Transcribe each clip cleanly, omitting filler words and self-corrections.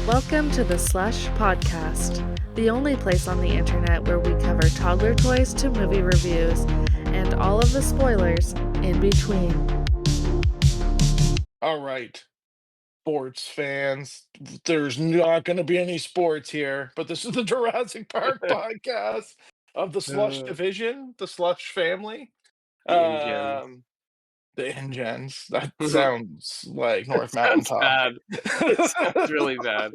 Welcome to the SLUSH podcast, the only place on the internet where we cover toddler toys to movie reviews and all of the spoilers in between. All right, sports fans, there's not going to be any sports here, but this is the Jurassic Park podcast of the Slush Uh, division, the Slush family. the InGen. Um, the Ingens. That It sounds like North Mountain sounds Top. bad. It sounds really bad.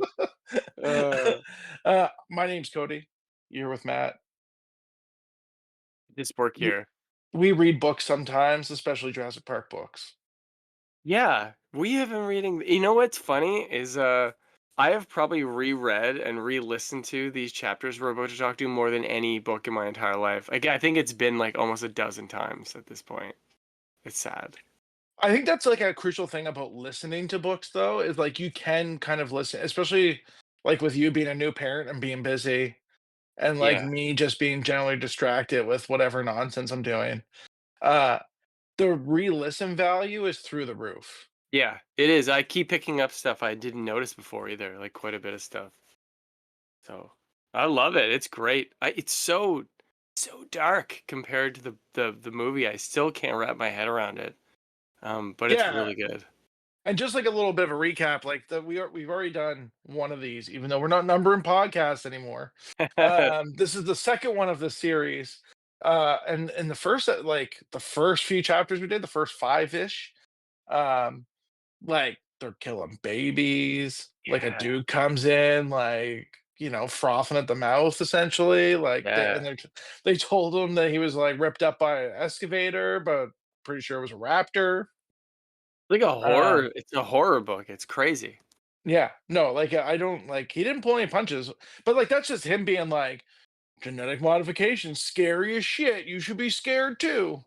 My name's Cody. You're with Matt. This work You, here. we read books sometimes, especially Jurassic Park books. Yeah, we have been reading. You know what's funny is I have probably reread and re-listened to these chapters we're about to talk to more than any book in my entire life. Like, I think it's been like almost a dozen times at this point. It's sad. I think that's like a crucial thing about listening to books, though, is like you can kind of listen, especially like with you being a new parent and being busy, and like Yeah. me just being generally distracted with whatever nonsense I'm doing. Uh, the re-listen value is through the roof. Yeah, it is. I keep picking up stuff I didn't notice before either, like quite a bit of stuff. So I love it. It's great. It's so dark compared to the movie. I still can't wrap my head around it. But it's Yeah, really good. and just like a little bit of a recap, like we've already done one of these, even though we're not numbering podcasts anymore. This is the second one of the series. And in the first like the first few chapters we did, the first five-ish, um, like they're killing babies. Like a Yeah, dude comes in, like frothing at the mouth, essentially. Like yeah. they told him that he was like ripped up by an excavator, but pretty sure it was a raptor. Like a Uh, horror. It's a horror book. It's crazy. yeah, no, like I don't like he didn't pull any punches, but like that's just him being like genetic modification, scary as shit. You should be scared too.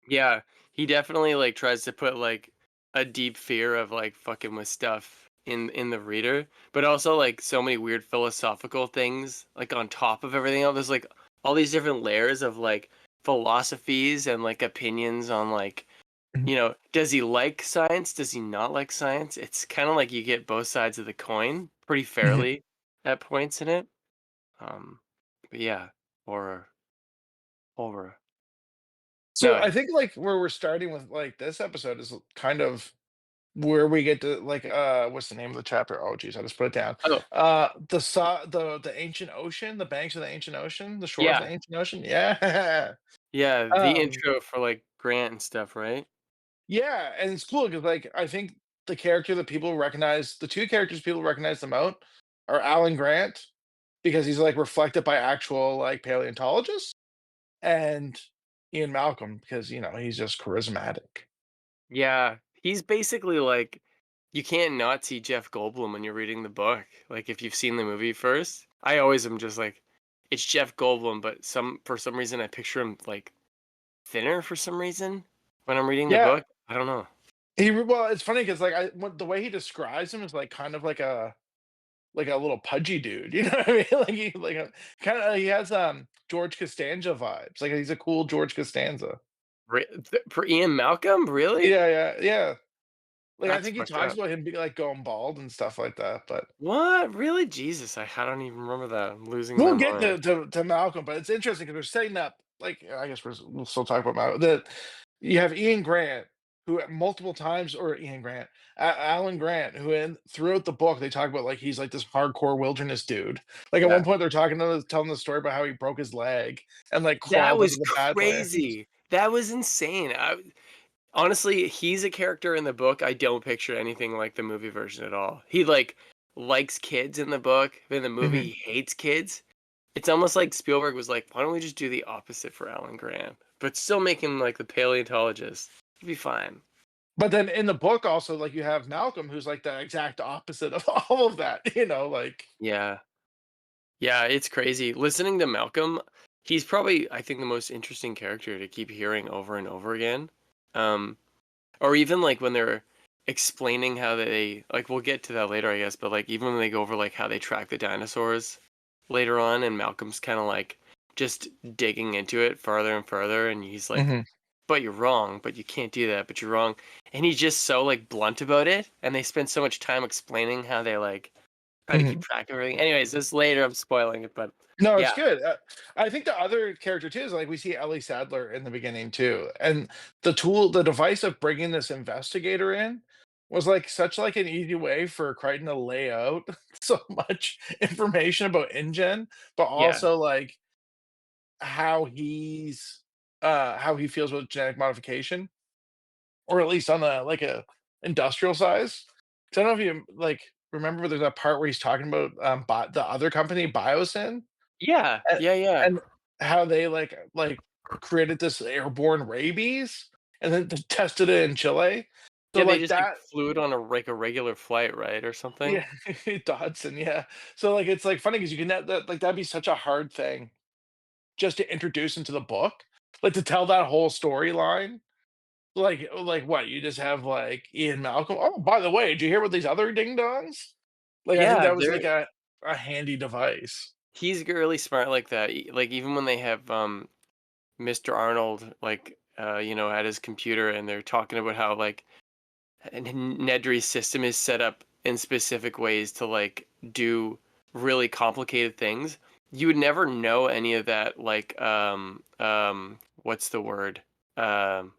Yeah, he definitely like tries to put like a deep fear of like fucking with stuff in the reader, but also like so many weird philosophical things like on top of everything else. There's like all these different layers of like philosophies and like opinions on like, Mhm. does he like science? Does he not like science? It's kind of like you get both sides of the coin pretty Mhm. fairly at points in it. Um, but yeah, horror, horror. So No, I think like where we're starting with like this episode is kind of where we get to like what's the name of the chapter? Oh geez, I just put it down. oh The ancient ocean, the banks of the ancient ocean, the shore of the yeah, ancient ocean. Yeah. yeah, the um intro for like Grant and stuff, right? yeah, and it's cool because like I think the character that people recognize, the two characters people recognize the most are Alan Grant, because he's like reflected by actual like paleontologists, and Ian Malcolm because he's just charismatic. Yeah, he's basically like you can't not see Jeff Goldblum when you're reading the book. Like if you've seen the movie first, I always am just like it's Jeff Goldblum, but for some reason I picture him like thinner for some reason when I'm reading the Yeah, book. I don't know. well, it's funny because like the way he describes him is like kind of like a little pudgy dude, you know what I mean? Like he like a kind of he has George Costanza vibes. Like he's a cool George Costanza. For Ian Malcolm, really? Yeah, yeah, yeah. Like I That's think he fucked talks up. about him being like going bald and stuff like that. But What? Really? Jesus, I don't even remember that. I'm losing my we'll get mind. to Malcolm. But it's interesting because they're setting up like I guess we'll still talk about Malcolm. That you have Ian Grant, who at multiple times, or Ian Grant, Alan Grant, who throughout the book they talk about like he's like this hardcore wilderness dude. Like at Yeah. one point they're telling the story about how he broke his leg and like That crawled into was the Badlands. crazy. That was insane. Honestly, he's a character in the book. I don't picture anything like the movie version at all. He like likes kids in the book, but in the movie Mhm. he hates kids. It's almost like Spielberg was like, "Why don't we just do the opposite for Alan Grant, but still make him like the paleontologist? It'd be fine." But then in the book also like you have Malcolm, who's like the exact opposite of all of that. Like Yeah, yeah, it's crazy. Listening to Malcolm, he's probably I think the most interesting character to keep hearing over and over again. Um, or even like when they're explaining how they like we'll get to that later I guess, but like even when they go over like how they track the dinosaurs later on and Malcolm's kind of like just digging into it farther and further and he's like Mhm. but you're wrong, but you can't do that, but you're wrong, and he's just so like blunt about it, and they spend so much time explaining how they like trying to keep track of everything. Anyways, this later I'm spoiling it, but No, it's yeah, good. I think the other character too is like we see Ellie Sadler in the beginning too, and the device of bringing this investigator in was like such like an easy way for Crichton to lay out so much information about InGen, but yeah, also like how how he feels with genetic modification, or at least on the like a industrial size. 'Cause I don't know if you like remember, there's that part where he's talking about the other company, Biosyn, yeah, and, yeah, yeah. and how they like created this airborne rabies and then tested it in Chile. So Yeah, they like just like that, flew it on a regular flight, right, or something. yeah, Dodson, yeah. So like it's like funny because you can like that'd be such a hard thing just to introduce into the book, like to tell that whole storyline. Like what? You just have like Ian Malcolm. Oh, by the way, did you hear about these other ding dongs? Like I think Yeah, that was they're like a handy device. he's really smart like that. Like even when they have Mr. Arnold like at his computer and they're talking about how like Nedry's system is set up in specific ways to like do really complicated things. You would never know any of that like what's the word? Um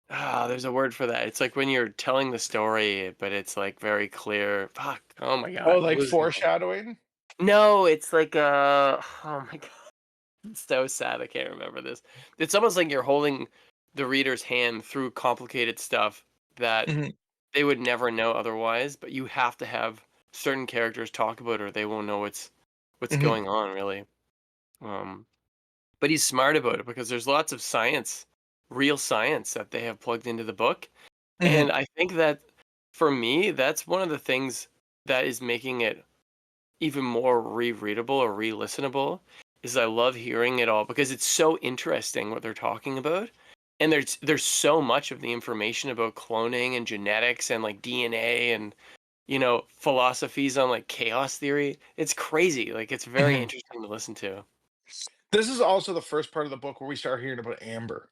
there's a word for that. It's like when you're telling the story, but it's like very clear. Fuck. Oh my Oh, god. like Losing it. foreshadowing. No, it's like oh my god. It's so sad I can't remember this. It's almost like you're holding the reader's hand through complicated stuff that Mhm, they would never know otherwise, but you have to have certain characters talk about it or they won't know what's mhm, going on really. Um but he's smart about it because there's lots of science, real science that they have plugged into the book. mhm, And I think that for me, that's one of the things that is making it even more rereadable or re-listenable is I love hearing it all because it's so interesting what they're talking about. And there's so much of the information about cloning and genetics and like DNA and philosophies on like chaos theory. It's crazy. Like it's very mhm. interesting to listen to. This is also the first part of the book where we start hearing about Amber.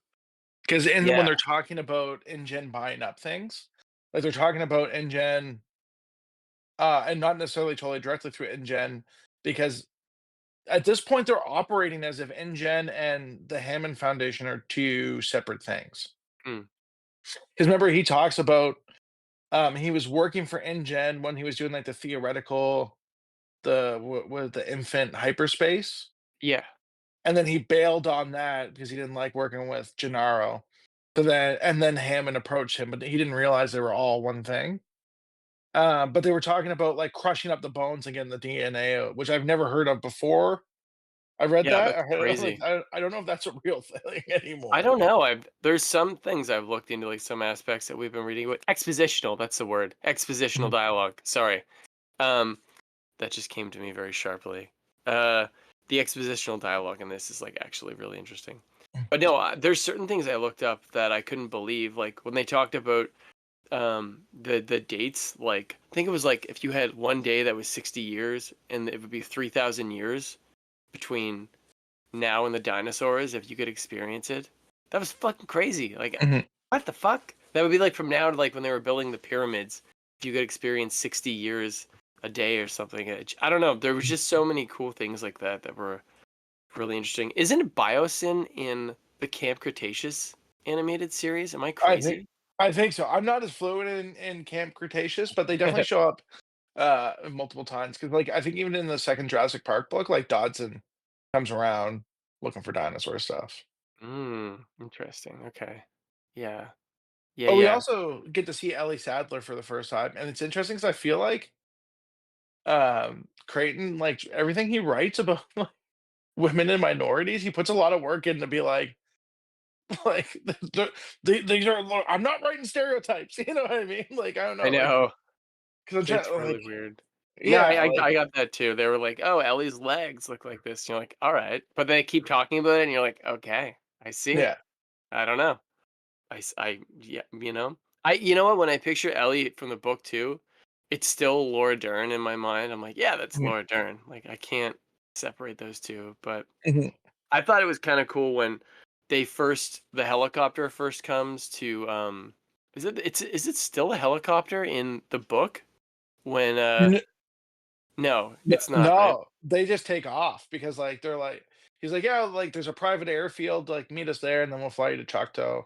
Because in when Yeah. they're talking about InGen buying up things, like they're talking about InGen, and not necessarily totally directly through InGen, because at this point they're operating as if InGen and the Hammond Foundation are two separate things. Mm. Because remember, he talks about he was working for InGen when he was doing like the theoretical, with the infant hyperspace, Yeah. and then he bailed on that because he didn't like working with Gennaro. So then Hammond approached him, but he didn't realize they were all one thing. But they were talking about like crushing up the bones and getting the DNA out, which I've never heard of before. I read Yeah, that. that's crazy. I don't know if that's a real thing I anymore. don't know. There's some things I've looked into, like some aspects that we've been reading. Expositional, that's the word. Expositional Mhm, dialogue. Sorry. Um, that just came to me very sharply. Uh, the expositional dialogue in this is like actually really interesting. But no, there's certain things I looked up that I couldn't believe. Like when they talked about the dates. Like I think it was like if you had one day that was 60 years, and it would be 3,000 years between now and the dinosaurs if you could experience it. That was fucking crazy. Like, mhm, what the fuck? That would be like from now to like when they were building the pyramids. If you could experience 60 years a day or something. I don't know. There was just so many cool things like that that were really interesting. Isn't Biosyn in the Camp Cretaceous animated series? Am I I think crazy? I think so. I'm not as fluent in Camp Cretaceous, but they definitely show up multiple times. Because like I think even in the second Jurassic Park book, like Dodson comes around looking for dinosaur stuff. Interesting. Okay. Yeah. Yeah, But we yeah. also get to see Ellie Sadler for the first time, and it's interesting because I feel like Creighton, like everything he writes about like, women and minorities, he puts a lot of work in to be like, like these are. I'm not writing stereotypes. You know what I mean? Like I don't I know, like know. because I'm It's trying really like weird. No, yeah, I like got that too. They were like, "Oh, Ellie's legs look like this." You're like, "All right," but they keep talking about it, and you're like, "Okay, I see." yeah. I don't know. Yeah, you know what? When I picture Ellie from the book too, it's still Laura Dern in my mind. I'm like, "Yeah, that's Mhm, Laura Dern." Like, I can't separate those two. But mhm. I thought it was kind of cool when the helicopter first comes to is it still a helicopter in the book when No, it's not, right? No, they just take off because like they're like he's like, yeah, like there's a private airfield, like meet us there, and then we'll fly you to Choteau.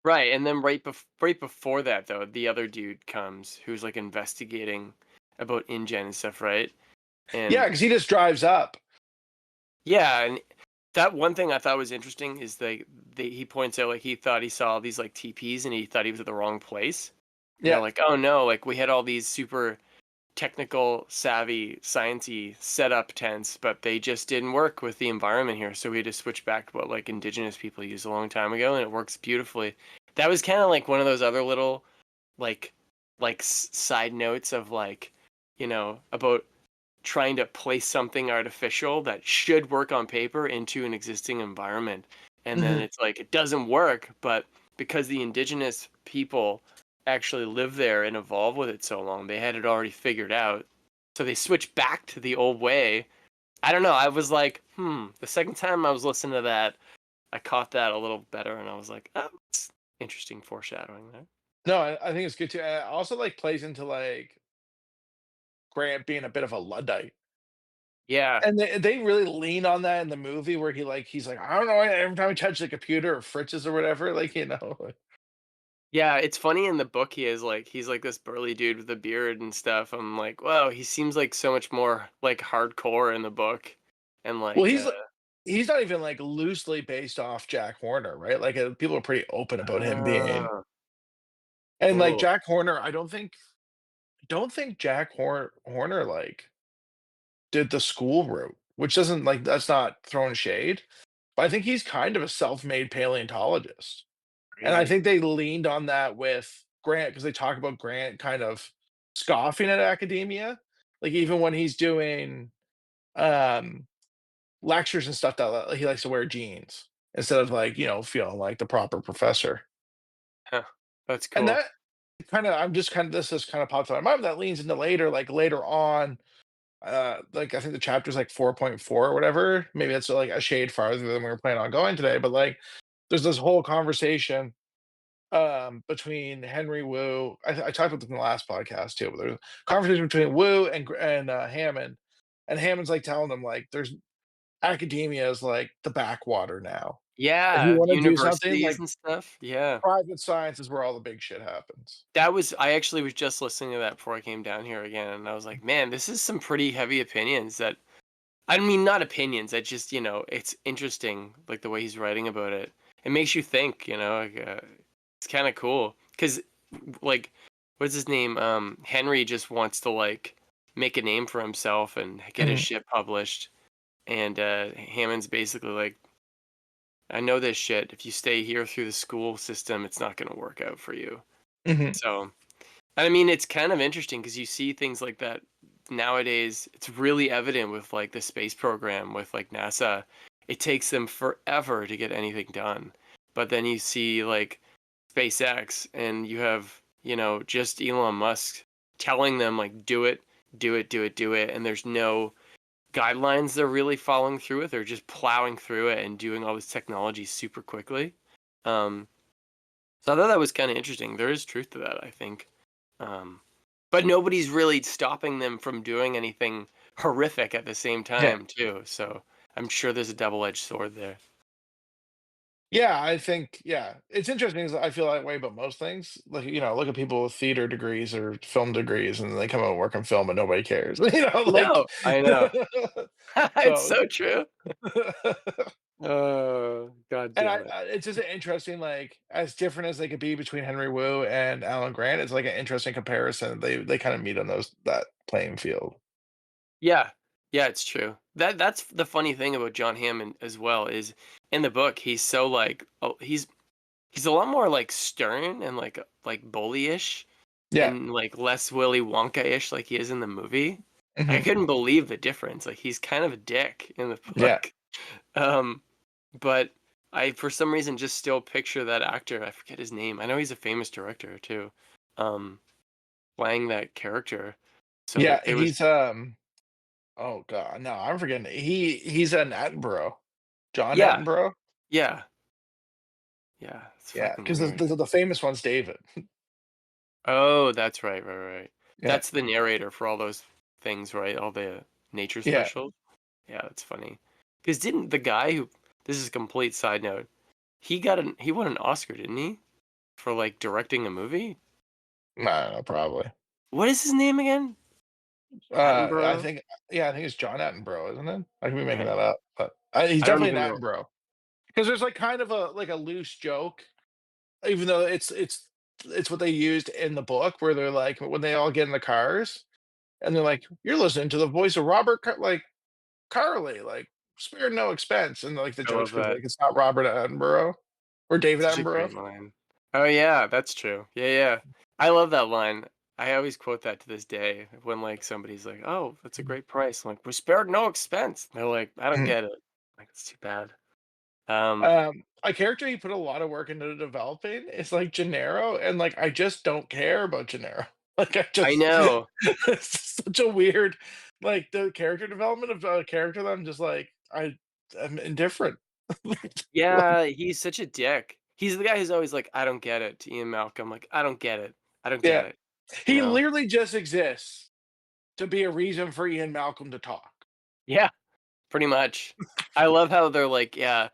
Right, and then right before that though, the other dude comes who's like investigating about InGen and stuff, right? Yeah, And because he just drives up. yeah, and that one thing I thought was interesting is he points out like he thought he saw these like TPs and he thought he was at the wrong place. And they're Yeah. like, "Oh no, like we had all these super technical, savvy, sciencey setup tents, but they just didn't work with the environment here. So we had to switch back to what like indigenous people used a long time ago, and it works beautifully." That was kind of like one of those other little like side notes of like, about trying to place something artificial that should work on paper into an existing environment. And then Mhm. it's like it doesn't work, but because the indigenous people actually live there and evolve with it so long, they had it already figured out. So they switched back to the old way. I don't know. I was like, the second time I was listening to that, I caught that a little better and I was like, oh, it's interesting foreshadowing there. No, I think it's good too. And it also like plays into like Grant being a bit of a Luddite. Yeah. And they really lean on that in the movie where he's like, I don't know, every time I touch the computer or Fritz's or whatever, like, Yeah, it's funny in the book he's like this burly dude with a beard and stuff. I'm like, wow, he seems like so much more like hardcore in the book. And well, like he's not even like loosely based off Jack Horner, right? Like people are pretty open about him being, oh, and like oh, Jack Horner, don't think Horner like did the school route, which doesn't like that's not throwing shade, but I think he's kind of a self-made paleontologist. And I crazy. think they leaned on that with Grant because they talk about Grant kind of scoffing at academia. Like even when he's doing um lectures and stuff that he likes to wear jeans instead of like, feeling like the proper professor. Huh. That's And cool. that kind of I'm just kind of this is kind of popped in my mind that leans into later, like later on. Like I think the chapter's like 4.4 or whatever. Maybe that's like a shade farther than we were planning on going today, but like there's this whole conversation between Henry Wu. I talked about this in the last podcast too, but there's a conversation between Wu and Hammond, and Hammond's like telling them like there's academia is like the backwater now. If you Yeah, want to do something universities like and stuff. Yeah. private science is where all the big shit happens. I actually was just listening to that before I came down here again, and I was like, man, this is some pretty heavy opinions that I mean, not opinions. I just, it's interesting, like the way he's writing about it. It makes you think, like, it's kind of cool. Because, like, what's his name? Henry just wants to, like, make a name for himself and get his Mhm, shit published. And Hammond's basically like, I know this shit. If you stay here through the school system, it's not going to work out for you. mhm, So, I mean, it's kind of interesting because you see things like that nowadays. It's really evident with like the space program with like NASA. It takes them forever to get anything done. But then you see like SpaceX and you have, just Elon Musk telling them like do it, do it, do it, do it, and there's no guidelines they're really following through with. They're just plowing through it and doing all this technology super quickly. Um, so I thought that was kind of interesting. There is truth to that, I think. Um, but nobody's really stopping them from doing anything horrific at the same yeah. time, too. So I'm sure there's a double-edged sword there. Yeah, I think yeah, it's interesting 'cause I feel that way about most things. Like, look at people with theater degrees or film degrees, and they come out and work on film and nobody cares, like No, I know. It's so so true. God and damn it. it's just an interesting, like, as different as they could be between Henry Wu and Alan Grant, it's like an interesting comparison. They kind of meet on that playing field. Yeah. Yeah, it's true. That's the funny thing about John Hammond as well is in the book he's so like he's a lot more like stern and like bullyish Yeah. and like less Willy Wonka-ish like he is in the movie. I Mhm. couldn't believe the difference. Like he's kind of a dick in the Yeah. book. Um, but I for some reason just still picture that actor. I forget his name. I know he's a famous director too. Um, playing that character. So Yeah, it was he's, oh god, no, I'm forgetting. He's an Attenborough. John yeah, Attenborough? yeah, yeah. It's Yeah, fucking because the weird. the the famous one's David. Oh, that's right, right, right. Yeah. That's the narrator for all those things, right? All the nature Yeah. specials. Yeah, that's funny. Because didn't the guy who, this is a complete side note, he won an Oscar, didn't he? For like directing a movie? I don't know, probably. What is his name again? I Attenborough? think, yeah, I think it's John Attenborough, isn't it? I could be making Man, that up, but he's I don't definitely even an know. Attenborough because there's like kind of a like a loose joke, even though it's what they used in the book where they're like when they all get in the cars and they're like, "You're listening to the voice of like Carly, like spared no expense," and like the I jokes love because that. like it's not Robert Attenborough or David Such a Attenborough. great line. Oh yeah, that's true. Yeah, yeah. I love that line. I always quote that to this day when like somebody's like, "Oh, that's a great price." I'm like, "We're spared no expense." They're like, "I don't get it." Like, it's too bad. Um, A character he put a lot of work into developing is like Gennaro, and like I just don't care about Gennaro. Like I I just know. it's just such a weird like the character development of a character that I'm just like I'm indifferent. Like, Yeah, he's such a dick. He's the guy who's always like, "I don't get it," to Ian Malcolm. Like, "I don't get it. I don't yeah, get it." You he know? literally just exists to be a reason for Ian Malcolm to talk. Yeah, pretty much. I love how they're like, yeah,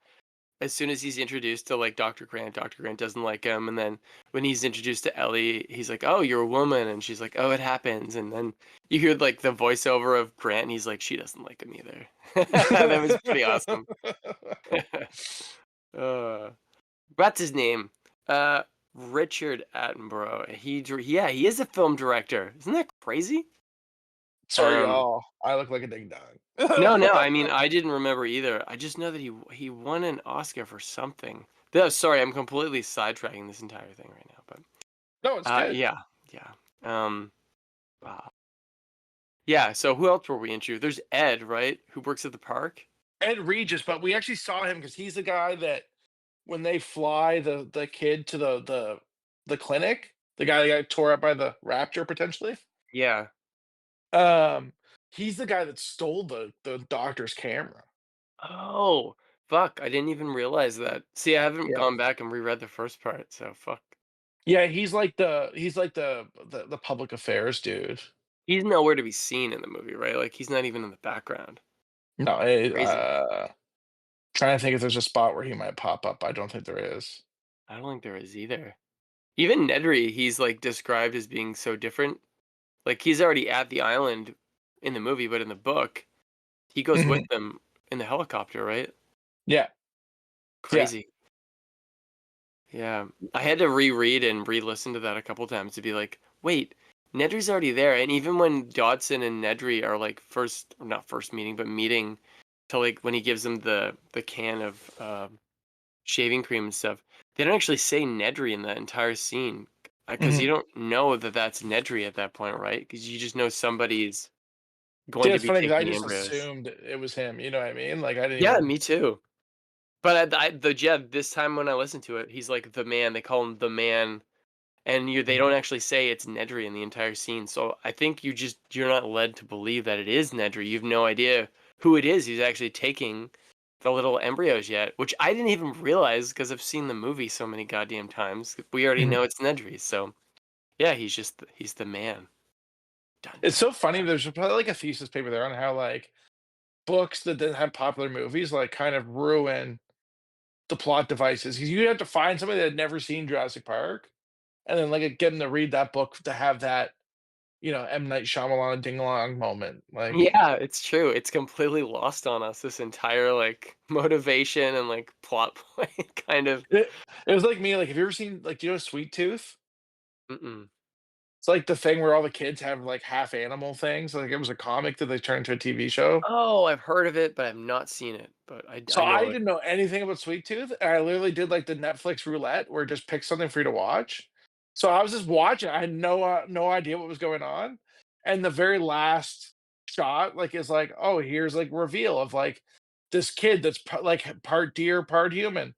as soon as he's introduced to like Dr. Grant doesn't like him, and then when he's introduced to Ellie, he's like, "Oh, you're a woman," and she's like, "Oh, it happens," and then you hear like the voiceover of Grant, and he's like, "She doesn't like him either." That was pretty awesome. uh, what's his name? Uh, Richard Attenborough. Yeah, he is a film director. Isn't that crazy? Sorry, Um, y'all. I look like a ding dong. no, no, I mean, I didn't remember either. I just know that he won an Oscar for something. No, sorry, I'm completely sidetracking this entire thing right now, but No, it's good. yeah, yeah. Um, wow. Yeah, so who else were we into? There's Ed, right? Who works at the park? Ed Regis, but we actually saw him because he's the guy that when they fly the kid to the clinic, the guy that got tore up by the raptor potentially. Yeah. Um, he's the guy that stole the doctor's camera. Oh, fuck, I didn't even realize that. See, I haven't Yeah. gone back and reread the first part, so fuck. Yeah, he's like the public affairs dude. He's nowhere to be seen in the movie, right? Like, he's not even in the background. No, Crazy. trying to think if there's a spot where he might pop up. I don't think there is. I don't think there is either. Even Nedry, he's, like, described as being so different. Like, he's already at the island in the movie, but in the book, he goes with Mhm. them in the helicopter, right? Yeah, yeah. Crazy. Yeah. I had to reread and re-listen to that a couple times to be like, wait, Nedry's already there. And even when Dodson and Nedry are like first, not first meeting, but meeting to like when he gives them the can of shaving cream and stuff, they don't actually say Nedry in that entire scene because you Mhm. don't know that that's Nedry at that point, right? Because you just know somebody's See, going to it's be funny because I taking just embryos. assumed it was him. You know what I mean? Like I didn't Yeah, even. me too. But yeah, this time when I listened to it, he's like the man. They call him the man. And they don't actually say it's Nedry in the entire scene. So I think you're not led to believe that it is Nedry. You have no idea who it is who's actually taking the little embryos yet, which I didn't even realize because I've seen the movie so many goddamn times. We already Mhm. know it's Nedry. So yeah, he's the man. Dun It's dun so funny. dun. There's probably like a thesis paper there on how like books that didn't have popular movies like kind of ruin the plot devices. 'Cause you have to find somebody that had never seen Jurassic Park, and then like get them to read that book to have that M Night Shyamalan ding along moment. Like Yeah, it's true. It's completely lost on us, this entire like motivation and like plot point kind of. it was like me. Like, have you ever seen like do you know Sweet Tooth? Mm-mm. It's like the thing where all the kids have like half animal things. Like it was a comic that they turned into a TV show. Oh, I've heard of it, but I've not seen it. But So I I know it. didn't know anything about Sweet Tooth, and I literally did like the Netflix roulette where it just picks something for you to watch. So I was just watching. I had no idea what was going on, and the very last shot like is like, oh, here's like reveal of like this kid that's like part deer, part human,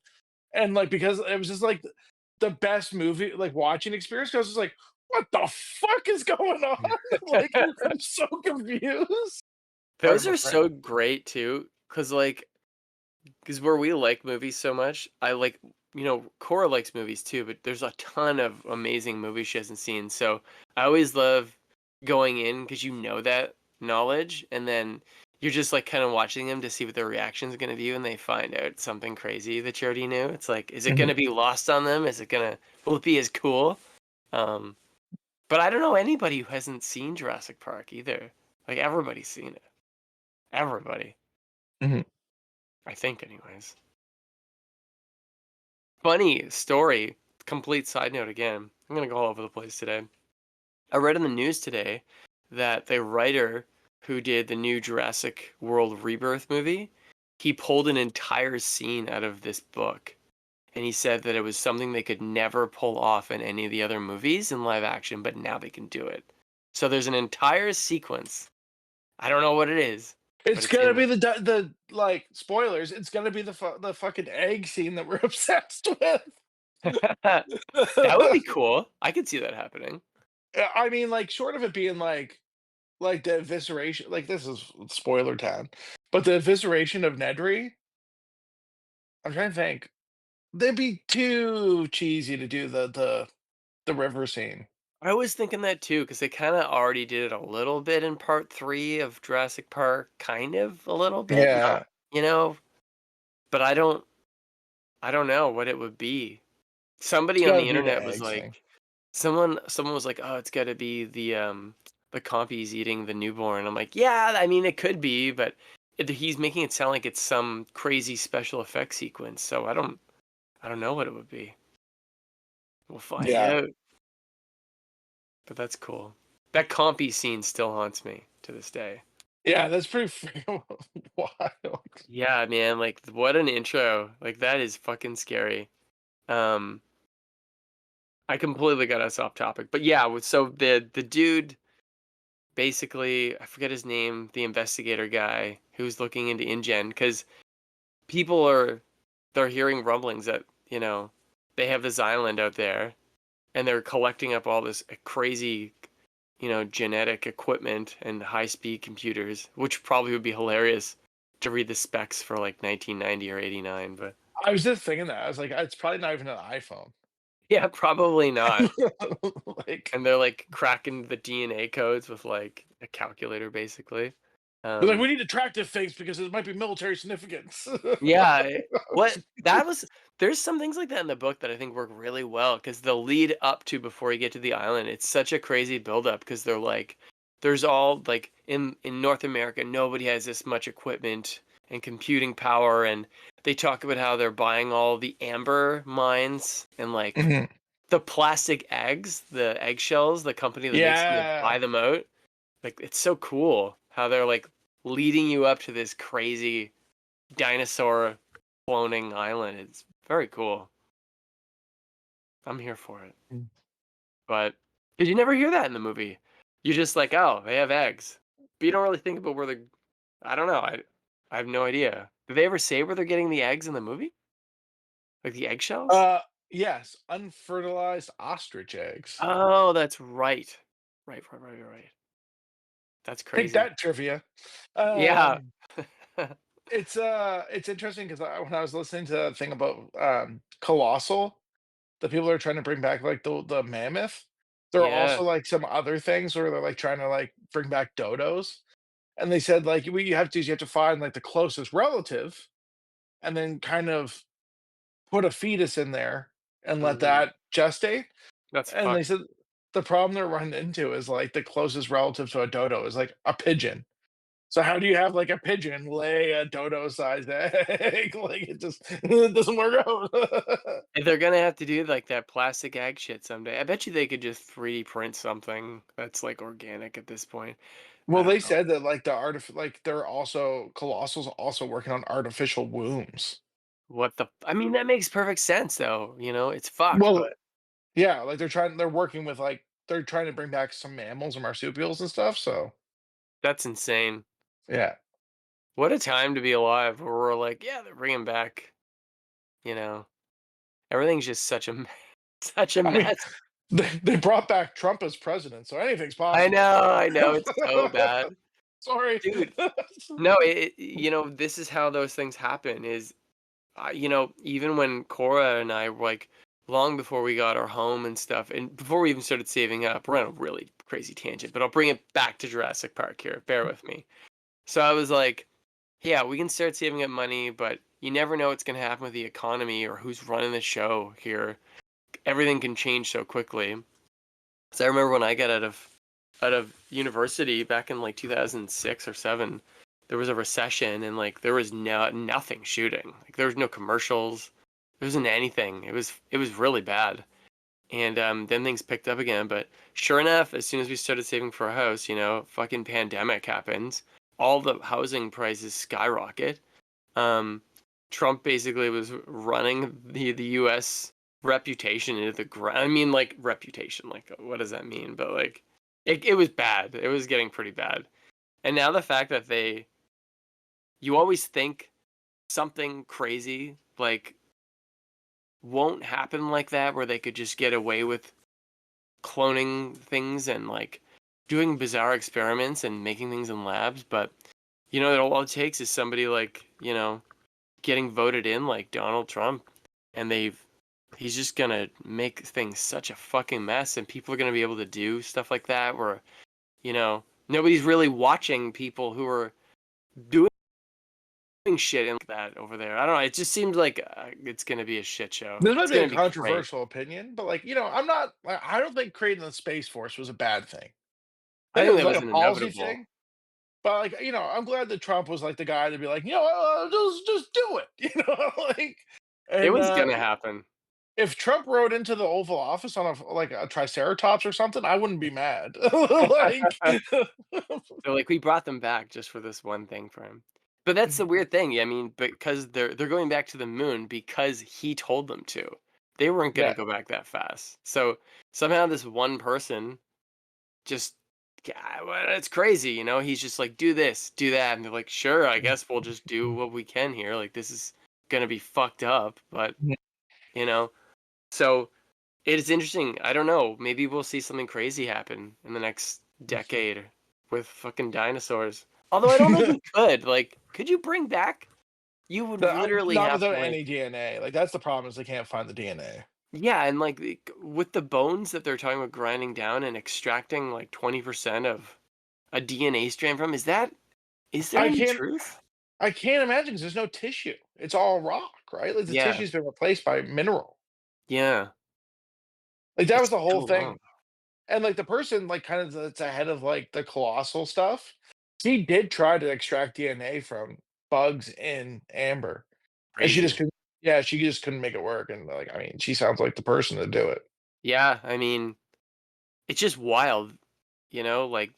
and like because it was just like the best movie like watching experience. 'Cause I was just like, what the fuck is going on? Like I'm so confused. Pardon Those my are French. so great too, because where we like movies so much, I like, Cora likes movies too, but there's a ton of amazing movies she hasn't seen. So I always love going in because you know that knowledge, and then you're just like kind of watching them to see what their reaction is going to be when they find out something crazy that you already knew. It's like, is it going to be lost on them? Will it be as cool? Um, but I don't know anybody who hasn't seen Jurassic Park either. Like everybody's seen it. Everybody, Mhm. I think, anyways. Funny story. Complete side note again. I'm gonna go all over the place today. I read in the news today that the writer who did the new Jurassic World Rebirth movie, he pulled an entire scene out of this book. And he said that it was something they could never pull off in any of the other movies in live action, but now they can do it. So there's an entire sequence. I don't know what it is, but It's it's gonna in be the like spoilers. It's gonna be the fucking egg scene that we're obsessed with. there. That would be cool. I could see that happening. I mean, like, short of it being like the evisceration, like this is spoiler town, but the evisceration of Nedry. I'm trying to think. They'd be too cheesy to do the river scene. I was thinking that too, because they kind of already did it a little bit in part 3 of Jurassic Park, kind of a little bit, not, Yeah, you know, but I don't know what it would be. it's Somebody on gotta the be the internet was egg scene. like, someone was like, "Oh, it's got to be the compies eating the newborn." I'm like, "Yeah, I mean it could be, but he's making it sound like it's some crazy special effects sequence, so I don't know what it would be. We'll find Yeah, out." But that's cool. That compy scene still haunts me to this day. yeah, that's pretty freaking wild. Yeah, man, like what an intro. Like that is fucking scary. Um I completely got us off topic. But yeah, so the dude basically, I forget his name, the investigator guy who's looking into InGen, because people they're hearing rumblings that, they have this island out there and they're collecting up all this crazy, genetic equipment and high-speed computers, which probably would be hilarious to read the specs for like 1990 or 89, but I was just thinking that. I was like, it's probably not even an iPhone. yeah, probably not. Like, And they're like cracking the DNA codes with like a calculator basically. they're like, Um we need to track this things because it might be military significance. yeah, what that was there's some things like that in the book that I think work really well because the lead up to before you get to the island, it's such a crazy build up because they're like there's all like in North America nobody has this much equipment and computing power, and they talk about how they're buying all the amber mines and like Mhm. the plastic eggs, the eggshells, the company that makes them, they Yeah, buy them out. Like it's so cool how they're like leading you up to this crazy dinosaur cloning island. It's very cool. I'm here for it. Mm. But did you never hear that in the movie? You're just like, oh, they have eggs. But you don't really think about where they're I don't know. I have no idea. Did they ever say where they're getting the eggs in the movie? Like the eggshells? uh, yes, unfertilized ostrich eggs. Oh, that's right. Right. That's Take crazy. that trivia. Yeah. Um, it's interesting because when I was listening to that thing about Colossal, the people that are trying to bring back like the mammoth, there are Yeah. also like some other things where they're like trying to like bring back dodos. And they said like what you have to do is you have to find like the closest relative and then kind of put a fetus in there and let Mhm. that gestate. That's And they fucked. said the problem they're running into is like the closest relative to a dodo is like a pigeon. So how do you have like a pigeon lay a dodo-sized egg? Like it doesn't work out. And they're gonna have to do like that plastic egg shit someday. I bet you they could just 3D print something that's like organic at this point. I Well, don't they know. said that like like they're also Colossal's also working on artificial wombs. I mean, that makes perfect sense though. It's fucked, Well, but yeah, like they're working with like they're trying to bring back some mammals and marsupials and stuff. So that's insane. yeah, What a time to be alive where we're like, yeah, they're bringing back, you know, everything's just such a such a I mean mess. they brought back Trump as president, so anything's I possible. know, I know, it's so bad. Sorry. Dude, no, this is how those things happen is even when Cora and I were like long before we got our home and stuff, and before we even started saving up, we're on a really crazy tangent, but I'll bring it back to Jurassic Park here. Bear with me. So I was like, yeah, we can start saving up money, but you never know what's going to happen with the economy or who's running the show here. Everything can change so quickly. So I remember when I got out of university back in like 2006 or 7, there was a recession and like there was nothing shooting. Like there was no commercials. There wasn't anything. It was really bad. And then things picked up again. But sure enough, as soon as we started saving for a house, fucking pandemic happens. All the housing prices skyrocket. Um, Trump basically was running the U.S. reputation into the ground. I mean, like reputation, like what does that mean? But like, it was bad. It was getting pretty bad. And now the fact that you always think something crazy like won't happen like that, where they could just get away with cloning things and like doing bizarre experiments and making things in labs. But all it takes is somebody like getting voted in like Donald Trump, and he's just gonna make things such a fucking mess, and people are gonna be able to do stuff like that where nobody's really watching people who are doing shit and like that over there. I don't know. It just seems like it's gonna be a shit show. This might It's be a gonna be great. controversial opinion, but like, I'm not. I don't think creating the Space Force was a bad thing. I I think it think was that like was a an policy inevitable. thing. But like, I'm glad that Trump was like the guy to be like, just do it, like, It and was gonna happen. if Trump rode into the Oval Office on a Triceratops or something, I wouldn't be mad. Like, They're like, we brought them back just for this one thing for him. But that's the weird thing. I mean, because they're going back to the moon because he told them to. They weren't gonna yeah, go back that fast. So somehow this one person just, yeah, well, it's crazy. He's just like, do this, do that, and they're like, sure, I guess we'll just do what we can here. Like this is gonna be fucked up, but you know. So it's interesting. I don't know. Maybe we'll see something crazy happen in the next decade with fucking dinosaurs. Although I don't think we could. Like, could you bring back? You would literally not have without to like, any DNA. Like that's the problem is they can't find the DNA. yeah, and like with the bones that they're talking about grinding down and extracting like 20% of a DNA strand from, is there I any can't. truth? I can't imagine because there's no tissue. It's all rock, right? Like the Yeah, tissue's been replaced by mineral. yeah. Like that was It's the whole so long. thing. And like the person, like kind of that's ahead of like the colossal stuff, he did try to extract DNA from bugs in amber, and she just Crazy. couldn't. Yeah, she just couldn't make it work. And like, I mean, she sounds like the person to do it. Yeah, I mean, it's just wild, like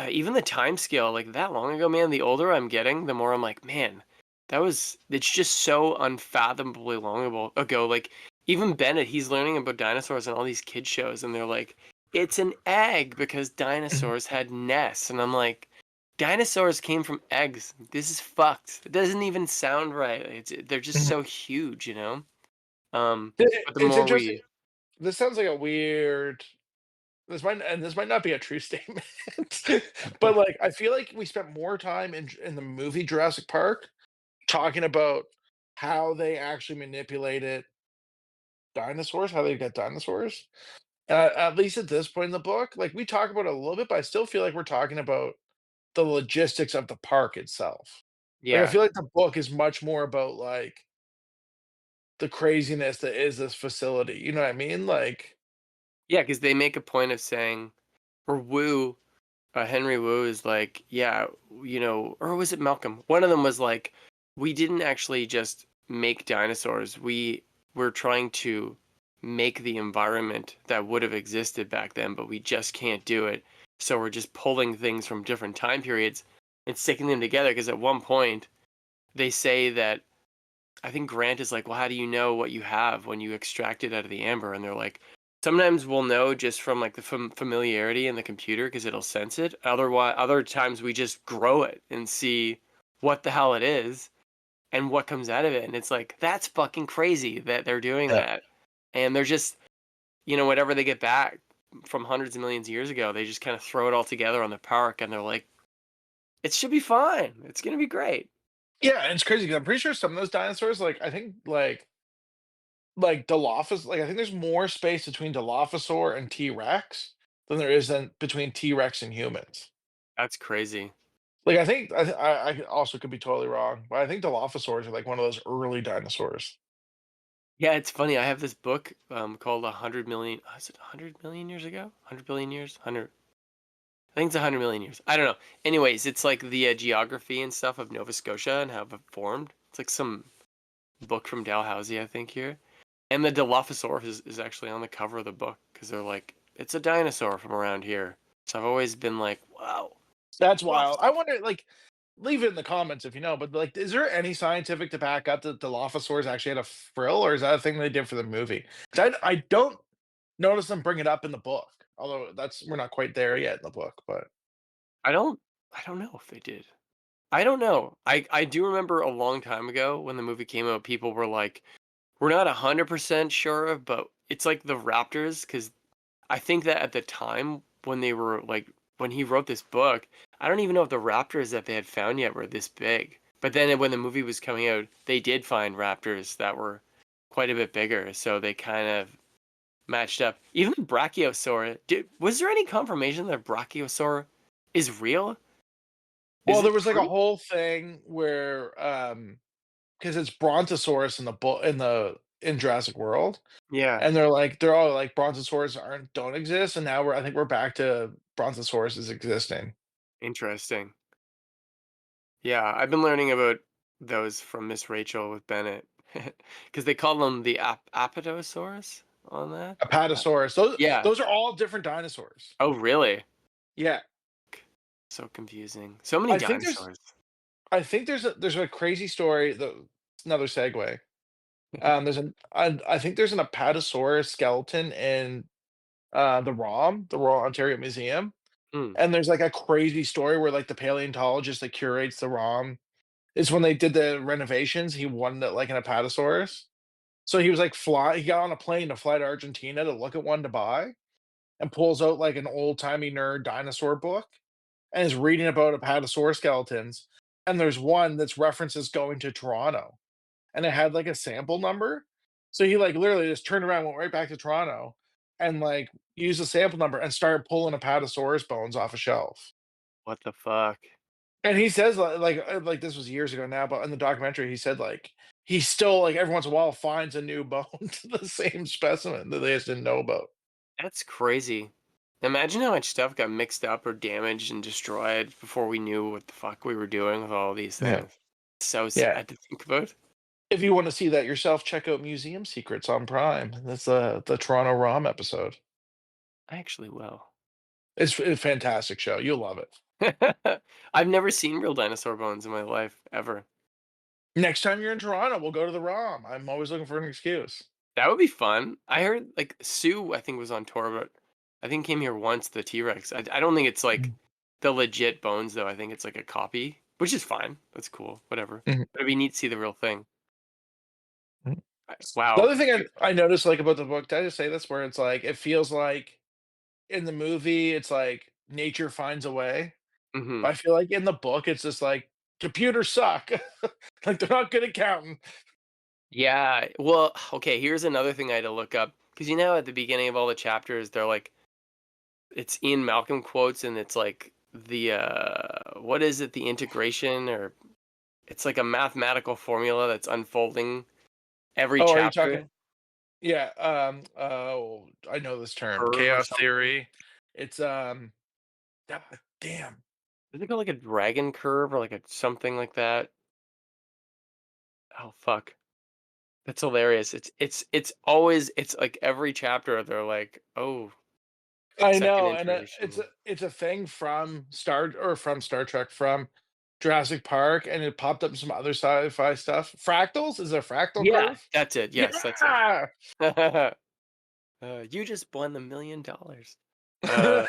even the time scale, like that long ago, man, the older I'm getting, the more I'm like, man, it's just so unfathomably ago. Like, even Bennett, he's learning about dinosaurs and all these kid shows, and they're like, it's an egg because dinosaurs had nests. And I'm like, dinosaurs came from eggs. This is fucked. It doesn't even sound right. They're just Mhm. so huge. But the It's more interesting. we, This sounds like a weird. This might not be a true statement, but like I feel like we spent more time in the movie Jurassic Park talking about how they actually manipulated dinosaurs, how they get dinosaurs. At least at this point in the book, like we talk about it a little bit, but I still feel like we're talking about the logistics of the park itself. Like I yeah. feel like the book is much more about like the craziness that is this facility. You know what I mean? Like, Yeah, because they make a point of saying, or Wu, Henry Wu is like, yeah, or was it Malcolm? One of them was like, we didn't actually just make dinosaurs. We were trying to make the environment that would have existed back then, but we just can't do it. So we're just pulling things from different time periods and sticking them together. Because at one point, they say that I think Grant is like, well, how do you know what you have when you extract it out of the amber? And they're like, sometimes we'll know just from like the familiarity in the computer because it'll sense it. Otherwise, other times we just grow it and see what the hell it is and what comes out of it. And it's like, that's fucking crazy that they're doing yeah, that. And they're just, whatever they get back from hundreds of millions of years ago, they just kind of throw it all together on the park and they're like, it should be fine. It's going to be great. yeah, and it's crazy because I'm pretty sure some of those dinosaurs, like I think, like like Dilophosaurus, like I think there's more space between Dilophosaur and T-Rex than there is between T-Rex and humans. That's crazy. Like I think I also could be totally wrong, but I think Dilophosaurs are like one of those early dinosaurs. Yeah, it's funny. I have this book called 100 million. Is it 100 million years ago? 100 billion years? 100. I think it's 100 million years. I don't know. Anyways, it's like the geography and stuff of Nova Scotia and how it formed. It's like some book from Dalhousie, I think, here. And the Dilophosaurus is actually on the cover of the book because they're like, it's a dinosaur from around here. So I've always been like, wow. That's wild. I Dilophosaurus. wonder, like, leave it in the comments if you know, but like, is there any scientific to back up that Dilophosaurs actually had a frill, or is that a thing they did for the movie? 'Cause I don't notice them bring it up in the book, although we're not quite there yet in the book, but I don't I don't know if they did. I don't know. I do remember a long time ago when the movie came out, people were like, we're not 100% sure, but it's like the Raptors because I think that at the time when they were like when he wrote this book, I don't even know if the raptors that they had found yet were this big. But then when the movie was coming out, they did find raptors that were quite a bit bigger, so they kind of matched up. Even Brachiosaur, was there any confirmation that Brachiosaur is real? Is well, there it was like a true? whole thing where because it's Brontosaurus in the book in Jurassic World, Yeah, and they're all like Brontosaurus don't exist, and now I think we're back to Brontosaurus is existing. interesting. Yeah, I've been learning about those from Miss Rachel with Bennett because they call them the Apatosaurus on that. Apatosaurus. Those Yeah. those are all different dinosaurs. Oh, really? Yeah. So confusing. So many I think there's dinosaurs. I think there's a crazy story. Another segue. I think there's an Apatosaurus skeleton in the Royal Ontario Museum, Hmm, and there's like a crazy story where like the paleontologist that curates the ROM is when they did the renovations. He wanted it like an Apatosaurus, so he was like fly. He got on a plane to fly to Argentina to look at one to buy, and pulls out like an old timey nerd dinosaur book and is reading about apatosaur skeletons. And there's one that's references going to Toronto, and it had like a sample number. So he like literally just turned around, went right back to Toronto, and like used the sample number and started pulling apatosaurus bones off a shelf. what the fuck? And he says like this was years ago now, but in the documentary he said like he still like every once in a while finds a new bone to the same specimen that they just didn't know about. That's crazy. Imagine how much stuff got mixed up or damaged and destroyed before we knew what the fuck we were doing with all these Yeah. things. So Yeah. sad to think about. If you want to see that yourself, check out Museum Secrets on Prime. That's the Toronto ROM episode. I actually will. It's a fantastic show. You'll love it. I've never seen real dinosaur bones in my life, ever. Next time you're in Toronto, we'll go to the ROM. I'm always looking for an excuse. That would be fun. I heard like Sue, I think was on tour, but I think came here once. The T Rex. I don't think it's like Mhm. the legit bones though. I think it's like a copy, which is fine. That's cool. Whatever. Mhm. But it'd be neat to see the real thing. Mhm. The Wow. other thing I noticed like about the book, did I just say this? Where it's like it feels like in the movie, it's like nature finds a way. Hmm. But I feel like in the book, it's just like computers suck. Like they're not good at counting. Yeah. Well, okay. Here's another thing I had to look up because you know at the beginning of all the chapters, they're like it's Ian Malcolm quotes, and it's like the what is it? The integration, or it's like a mathematical formula that's unfolding every Oh, are you talking? chapter. Yeah. Oh, I know this term. Curve or Chaos something. theory. It's ah, damn. Is it called like a dragon curve or like a something like that? Oh fuck. That's hilarious. It's always it's like every chapter they're like, oh, I second know, and iteration. it's a thing from Star Trek from Jurassic Park, and it popped up in some other sci-fi stuff. Fractals is a fractal Yeah, curve. that's it. Yes, that's it. Yeah. You just won $1 million. Uh,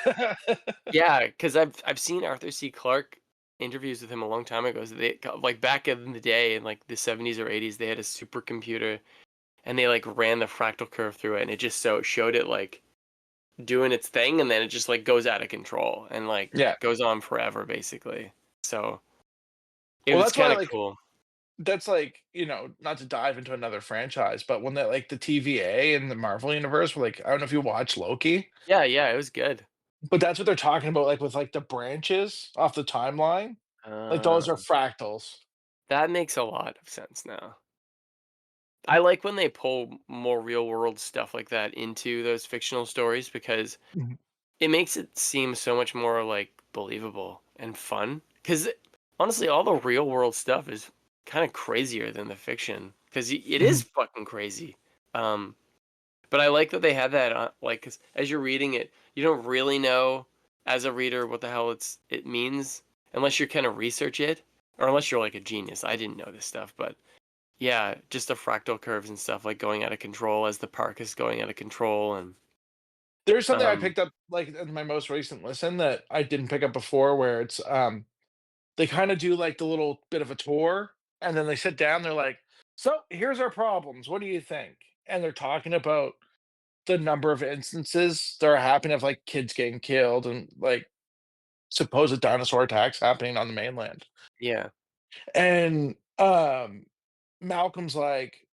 yeah, because I've seen Arthur C. Clarke interviews with him a long time ago. So like back in the day in like the 70s or 80s, they had a supercomputer and they like ran the fractal curve through it, and it just showed it like doing its thing, and then it just like goes out of control and like Yeah. goes on forever basically. So it Well, was that's why kind of like cool. that's like, not to dive into another franchise, but when that like the TVA and the Marvel universe were like, I don't know if you watch Loki, Yeah, yeah, it was good. but that's what they're talking about, like with like the branches off the timeline. Like those are Uh, fractals. that makes a lot of sense now. I like when they pull more real world stuff like that into those fictional stories because Mhm. it makes it seem so much more like believable and fun. Because honestly, all the real world stuff is kind of crazier than the fiction because it is Mhm. fucking crazy. Um, but I like that they had that like 'cause as you're reading it, you don't really know as a reader what the hell it means unless you kind of research it or unless you're like a genius. I didn't know this stuff, but yeah, just the fractal curves and stuff like going out of control as the park is going out of control and There's something I um picked up like in my most recent listen that I didn't pick up before, where it's they kind of do like the little bit of a tour, and then they sit down. They're like, "So here's our problems. What do you think?" And they're talking about the number of instances that are happening of like kids getting killed and like supposed dinosaur attacks happening on the mainland. yeah. And Malcolm's like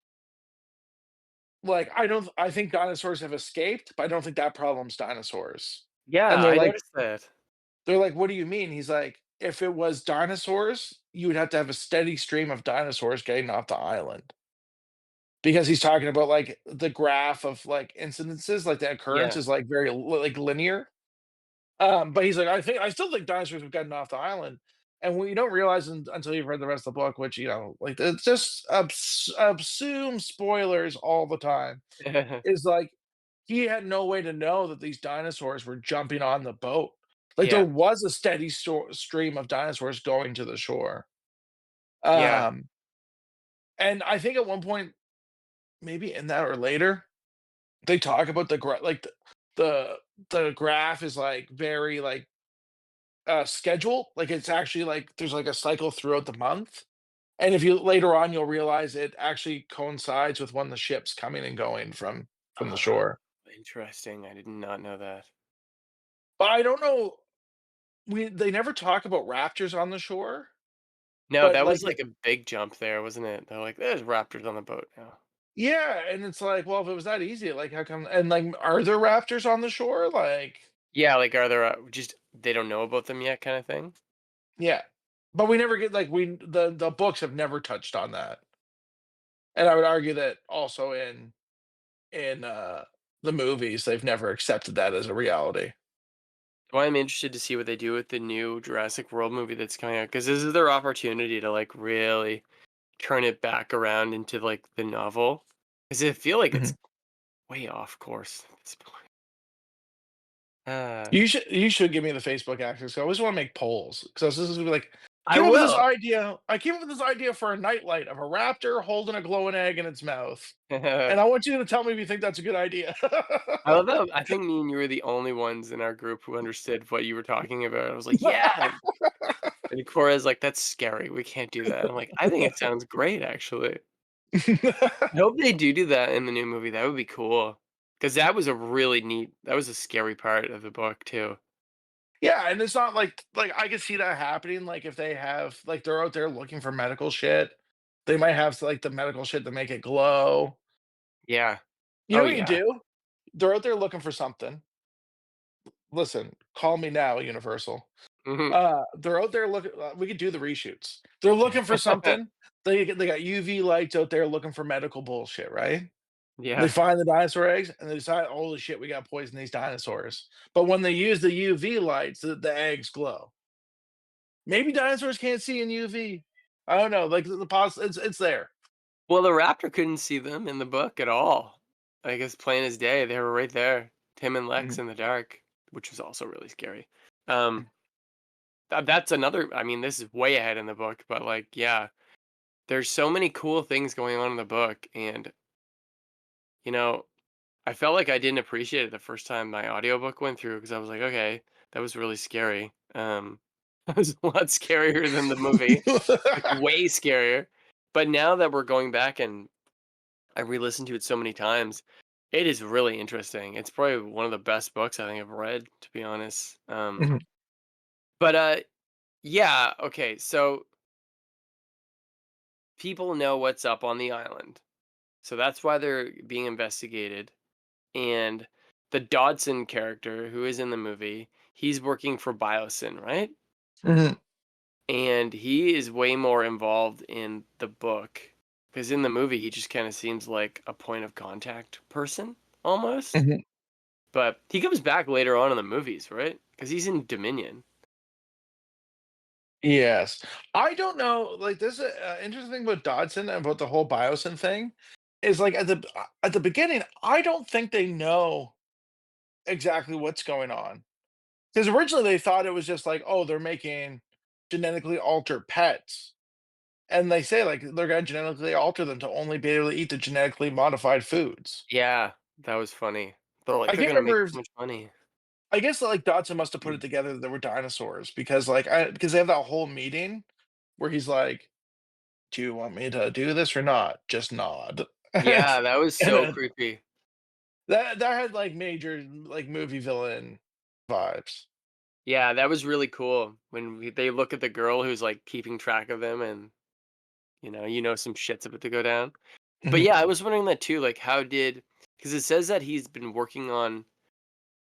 I think dinosaurs have escaped, but I don't think that problem's dinosaurs. And Yeah, I noticed that. they're like, "What do you mean?" He's like, "If it was dinosaurs, you would have to have a steady stream of dinosaurs getting off the island." Because he's talking about like the graph of like incidences, like the occurrence Yeah. is like very like linear. But he's like, I still think dinosaurs have gotten off the island, and what you don't realize until you've read the rest of the book, which like it's just assume spoilers all the time, is like he had no way to know that these dinosaurs were jumping on the boat. Like there Yeah. was a steady stream of dinosaurs going to the shore. Yeah. Um, and I think at one point, maybe in that or later, they talk about like the the graph is like very like schedule. Like it's actually like there's like a cycle throughout the month. And if you later on you'll realize it actually coincides with when the ship's coming and going from the Oh, shore. interesting. I did not know that. But I don't know, they never talk about raptors on the shore, No, but that like was like a big jump there, wasn't it? They're like, "There's raptors on the boat now." yeah, and it's like, well, if it was that easy, like how come and like are there raptors on the shore? Like Yeah, like, are there, just they don't know about them yet kinda thing? yeah. But we never get like the books have never touched on that. And I would argue that also in the movies, they've never accepted that as a reality. Well, I'm interested to see what they do with the new Jurassic World movie that's coming out because this is their opportunity to, like, really turn it back around into, like, the novel. Because I feel like Mhm. it's way off course at this point. Uh, You should give me the Facebook access. I always want to make polls because this is gonna be like I will. I came up with this idea for a nightlight of a raptor holding a glowing egg in its mouth, and I want you to tell me if you think that's a good idea. I love that I think me and you were the only ones in our group who understood what you were talking about. I was like, "Yeah." And Cora's like, "That's scary. We can't do that." I'm like, "I think it sounds great, actually." I hope they do that in the new movie. That would be cool. Because that was a really neat that was a scary part of the book too. Yeah, and it's not like I could see that happening. Like if they have like they're out there looking for medical shit, they might have like the medical shit to make it glow. Yeah. You know Oh, what you yeah. do? They're out there looking for something. Listen, call me now, Universal. Mhm. They're out there looking. We could do the reshoots. They're looking for something. They got UV lights out there looking for medical bullshit, right? They Yeah. find the dinosaur eggs and they decide, holy shit, we got to poison these dinosaurs. But when they use the UV lights, the eggs glow. Maybe dinosaurs can't see in UV. I don't know. Like it's there. Well, the raptor couldn't see them in the book at all. I guess plain as day, they were right there. Tim and Lex Mhm. in the dark, which was also really scary. Um, that's another I mean, this is way ahead in the book, but, like, yeah, there's so many cool things going on in the book, and, you know, I felt like I didn't appreciate it the first time my audiobook went through because I was like, "Okay, that was really scary." It was a lot scarier than the movie, like, way scarier. But now that we're going back and I re-listened to it so many times, it is really interesting. It's probably one of the best books I think I've read, to be honest. Mhm. But, yeah, okay, so people know what's up on the island. So that's why they're being investigated. And the Dodson character who is in the movie, he's working for Biosyn, right? Mhm. And he is way more involved in the book because in the movie he just kind of seems like a point of contact person almost. Mhm. But he comes back later on in the movies, right? Because he's in Dominion. Yes. I don't know, like, this interesting thing about Dodson and about the whole Biosyn thing is, like, at the beginning, I don't think they know exactly what's going on. Because originally they thought it was just like, "Oh, they're making genetically altered pets." And they say, like, they're gonna genetically alter them to only be able to eat the genetically modified foods. Yeah, that was funny. They're like, I they're can't gonna make remember so much money. I guess, like, Dodson must have put it Mm. together that there were dinosaurs because, like, because they have that whole meeting where he's like, "Do you want me to do this or not? Just nod." Yeah, that was And so then creepy. that had, like, major, like, movie villain vibes. Yeah, that was really cool when they look at the girl who's like keeping track of them, and some shit's about to go down. But Mhm. yeah, I was wondering that too. Like, how did because it says that he's been working on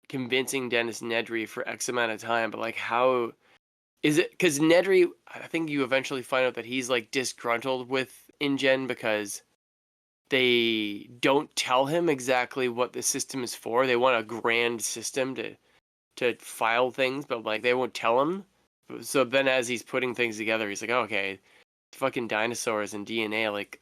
convincing Dennis Nedry for X amount of time, but like, how is it? Because Nedry, I think you eventually find out that he's like disgruntled with InGen because they don't tell him exactly what the system is for. They want a grand system to file things, but like they won't tell him. So then, as he's putting things together, he's like, oh, "Okay, fucking dinosaurs and DNA, like,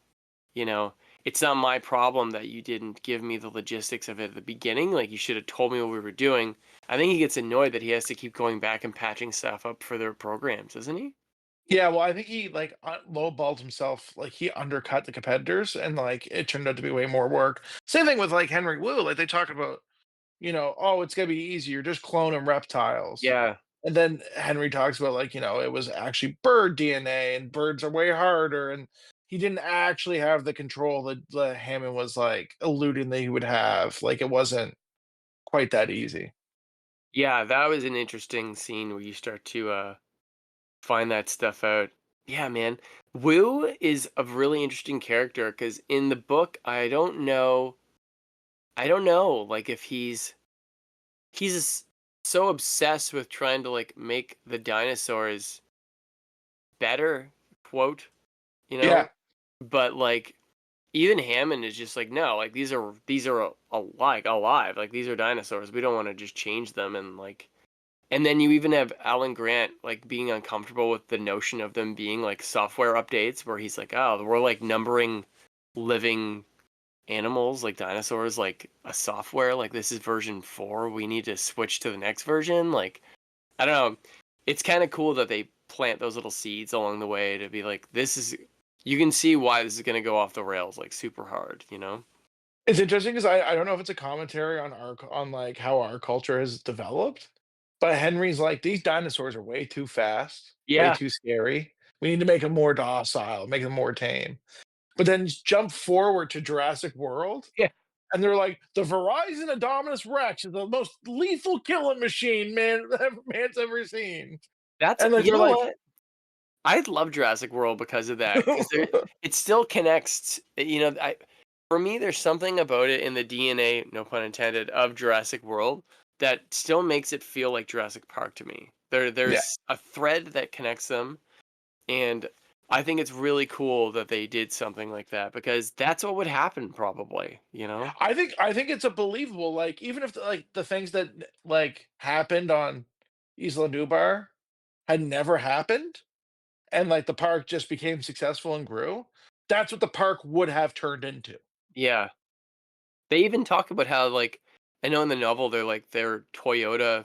you know, it's not my problem that you didn't give me the logistics of it at the beginning. Like, you should have told me what we were doing." I think he gets annoyed that he has to keep going back and patching stuff up for their programs, doesn't he? Yeah, well, I think he, like, lowballed himself, like, he undercut the competitors, and, like, it turned out to be way more work. Same thing with, like, Henry Wu, like, they talk about, "Oh, it's gonna be easier, just clone 'em reptiles." Yeah. And then Henry talks about, like, it was actually bird DNA, and birds are way harder, and he didn't actually have the control that Hammond was, like, alluding that he would have, like, it wasn't quite that easy. Yeah, that was an interesting scene where you start to find that stuff out. Yeah, man. Wu is a really interesting character because in the book, I don't know, like if he's so obsessed with trying to like make the dinosaurs better, quote, you Yeah. know, but like even Hammond is just like, no, like these are alive, like these are dinosaurs. We don't want to just change them and like. And then you even have Alan Grant like being uncomfortable with the notion of them being like software updates, where he's like, oh, we're like numbering living animals like dinosaurs like a software, like this is version 4, we need to switch to the next version. Like, I don't know, it's kind of cool that they plant those little seeds along the way to be like, this is, you can see why this is going to go off the rails like super hard. It's interesting because I don't know if it's a commentary on on, like, how our culture has developed, but Henry's like, "These dinosaurs are way too fast, way Yeah. too scary. We need to make them more docile, make them more tame." But then jump forward to Jurassic World, Yeah. and they're like, "The Verizon Indominus Rex is the most lethal killing machine man's ever seen." That's, And, like, you they're know like what, I love Jurassic World because of that, because it still connects. For me, there's something about it in the DNA, no pun intended, of Jurassic World that still makes it feel like Jurassic Park to me. Yeah. There's a thread that connects them, and I think it's really cool that they did something like that because that's what would happen probably. I think it's a believable, like, even if, like, the things that, like, happened on Isla Nublar had never happened, and, like, the park just became successful and grew, that's what the park would have turned into. Yeah. They even talk about how, like, I know in the novel they're Toyota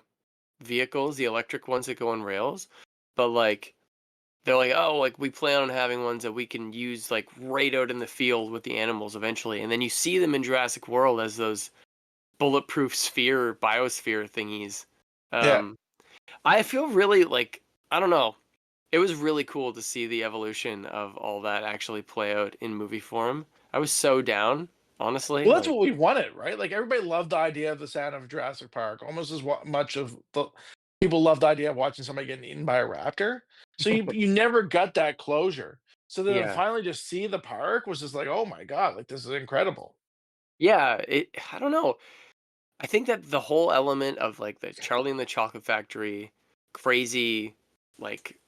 vehicles, the electric ones that go on rails, but like they're like, oh, like we plan on having ones that we can use like right out in the field with the animals eventually. And then you see them in Jurassic World as those bulletproof sphere, biosphere thingies. Yeah. Um, I feel really like, I don't know. It was really cool to see the evolution of all that actually play out in movie form. I was so down, honestly. Well, that's Like, what we wanted, right? Like, everybody loved the idea of the sound of Jurassic Park, almost as much of the people loved the idea of watching somebody getting eaten by a raptor. So you never got that closure. So then to Yeah. finally just see the park was just like, oh my god, like this is incredible. Yeah, I don't know. I think that the whole element of like the Charlie and the Chocolate Factory crazy like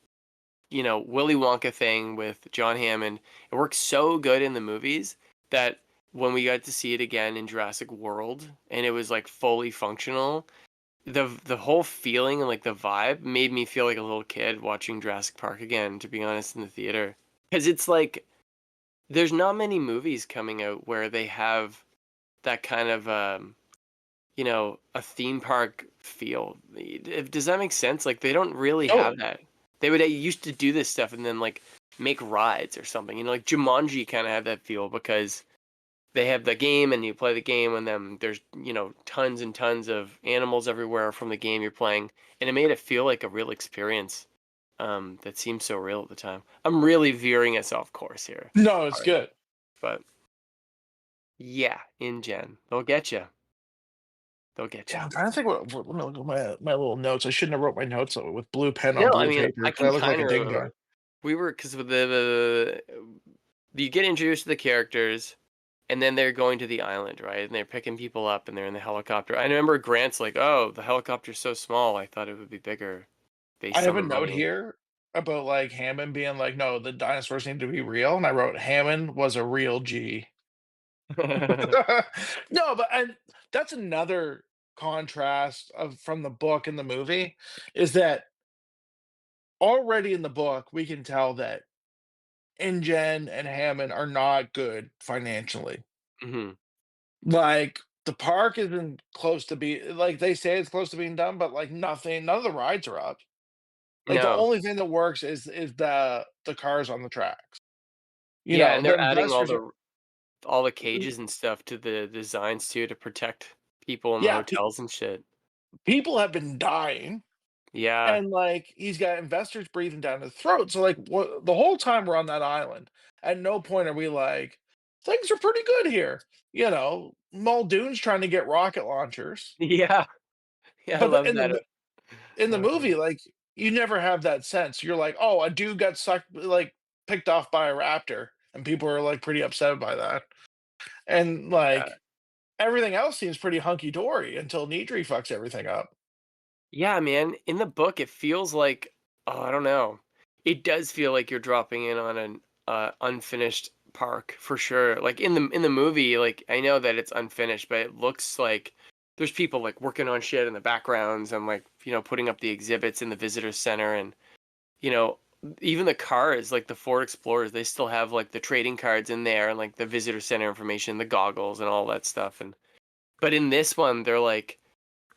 Willy Wonka thing with John Hammond, it works so good in the movies that when we got to see it again in Jurassic World and it was like fully functional, the whole feeling and like the vibe made me feel like a little kid watching Jurassic Park again, to be honest, in the theater. Because it's like there's not many movies coming out where they have that kind of a theme park feel. Does that make sense? Like they don't really have Totally. that. They would used to do this stuff and then like make rides or something. Like Jumanji kind of had that feel because they have the game and you play the game and then there's tons and tons of animals everywhere from the game you're playing, and it made it feel like a real experience. That seems so real at the time. I'm really veering us off course here. No, it's Sorry, good. but yeah, InGen, they'll get you. They'll get you. Yeah, I'm trying to think let me look at my little notes. I shouldn't have wrote my notes with blue pen on No, I blue mean, paper I because I can look like kind a of ding dong. remember. We were because with you get introduced to the characters, and then they're going to the island, right? And they're picking people up, and they're in the helicopter. I remember Grant's like, "Oh, the helicopter's so small. I thought it would be bigger, I based have on a the note money." here about like Hammond being like, no, the dinosaurs need to be real, and I wrote Hammond was a real G. No, but and that's another contrast of from the book and the movie is that already in the book we can tell that InGen and Hammond are not good financially. hmm Like the park isn't close to be like they say it's close to being done, but like nothing, none of the rides are up. Like the No, only thing that works is the cars on the tracks. You yeah, know, and the they're adding investors are all the cages and stuff to the designs too to protect people in the yeah, hotels and shit. people have been dying. Yeah, And, like, he's got investors breathing down his throat, so, like, the whole time we're on that island, at no point are we like, "Things are pretty good here." Muldoon's trying to get rocket launchers, yeah, yeah. I but love that. in the Uh, movie, like, you never have that sense. You're like, "Oh, a dude got picked off by a raptor," and people are, like, pretty upset by that, and, yeah. like, everything else seems pretty hunky dory until Nidri fucks everything up. Yeah, man. In the book, it feels like, oh, I don't know. It does feel like you're dropping in on an unfinished park for sure. Like in the movie, like I know that it's unfinished, but it looks like there's people like working on shit in the backgrounds and like putting up the exhibits in the visitor center, and you know even the cars like the Ford Explorers, they still have like the trading cards in there and like the visitor center information, the goggles and all that stuff. And but in this one, they're like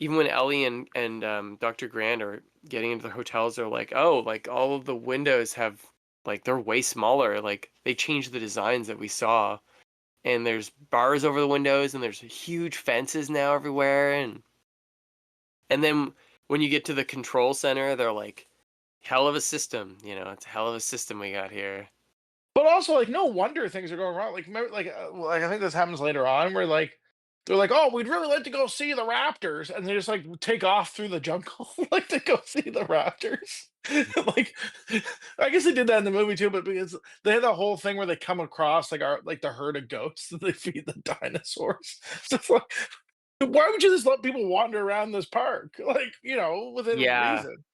even when Ellie and Dr. Grant are getting into the hotels, they're like, oh, like all of the windows have like they're way smaller. Like they changed the designs that we saw, and there's bars over the windows, and there's huge fences now everywhere, and then when you get to the control center, they're like, hell of a system. It's a hell of a system we got here. But also, like, no wonder things are going wrong. Like, remember, like I think this happens later on, where like they're like, "Oh, we'd really like to go see the raptors," and they just like take off through the jungle, like to go see the raptors. Like, I guess they did that in the movie too, but because they had the whole thing where they come across like the herd of goats that they feed the dinosaurs. So it's like, why would you just let people wander around this park, like within Yeah, reason?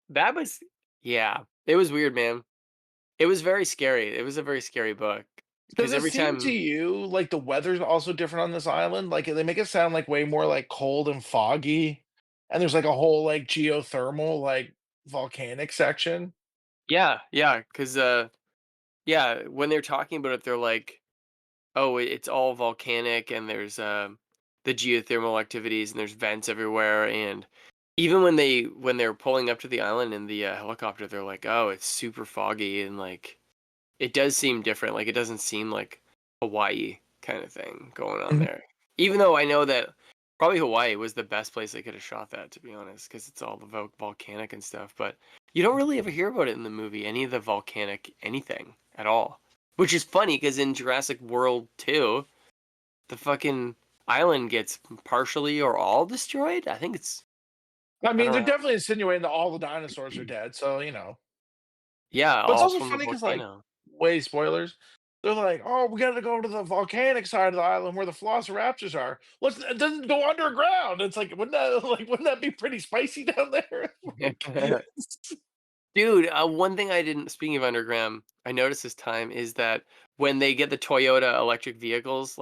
that was yeah. It was weird, man. It was very scary. It was a very scary book Does because it every seem to time. you like the weather's also different on this island? Like, they make it sound like way more like cold and foggy, and there's like a whole like geothermal, like volcanic section. Yeah, yeah, because yeah, when they're talking about it, they're like, "Oh, it's all volcanic, and there's the geothermal activities, and there's vents everywhere." And even when they're pulling up to the island in the helicopter, they're like, "Oh, it's super foggy," and like it does seem different. Like it doesn't seem like Hawaii kind of thing going on Mhm. there. Even though I know that probably Hawaii was the best place they could have shot that, to be honest, because it's all the volcanic and stuff. But you don't really ever hear about it in the movie, any of the volcanic anything at all. Which is funny because in Jurassic World 2, the fucking island gets partially or all destroyed. I think it's, I I mean, don't they're know. definitely insinuating that all the dinosaurs are dead, so. Yeah, But it's all also from the funny because like volcano. way spoilers. They're like, "Oh, we gotta go to the volcanic side of the island where the velociraptors are. Let's it doesn't go underground." It's like, wouldn't that be pretty spicy down there? Like, Dude, one thing I didn't, speaking of underground, I noticed this time is that when they get the Toyota electric vehicles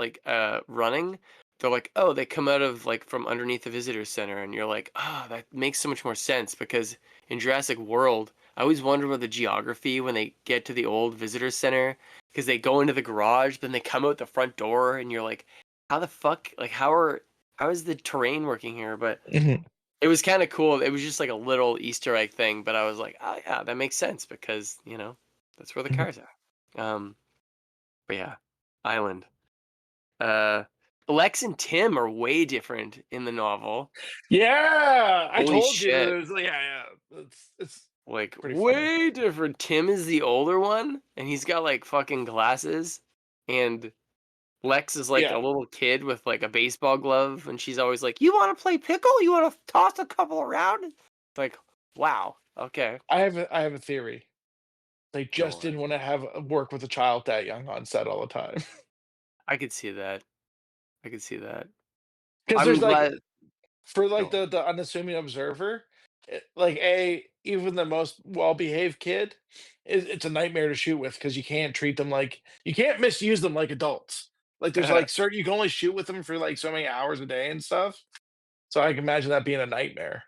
running, they're like, oh, they come out of like from underneath the visitor center, and you're like, oh, that makes so much more sense because in Jurassic World, I always wonder about the geography when they get to the old visitor center because they go into the garage, then they come out the front door, and you're like, how the fuck, like how is the terrain working here? But Mhm, it was kind of cool. It was just like a little Easter egg thing, but I was like, oh yeah, that makes sense because, that's where the mhm. cars are. But yeah, Island. Uh, Lex and Tim are way different in the novel. Yeah, I Holy told you. shit. It was yeah. It's Like pretty funny. way different. Tim is the older one and he's got like fucking glasses and Lex is like a Yeah, little kid with like a baseball glove and she's always like, "You want to play pickle? You want to toss a couple around?" It's like, "Wow. Okay. I have a theory. They Go just on." didn't want to have work with a child that young on set all the time. I could see that. I could see that. Because I'm there's like glad. for Go like on. the unassuming observer, like even the most well behaved kid, it's a nightmare to shoot with because you can't misuse them like adults. Like there's like certain you can only shoot with them for like so many hours a day and stuff. So I can imagine that being a nightmare.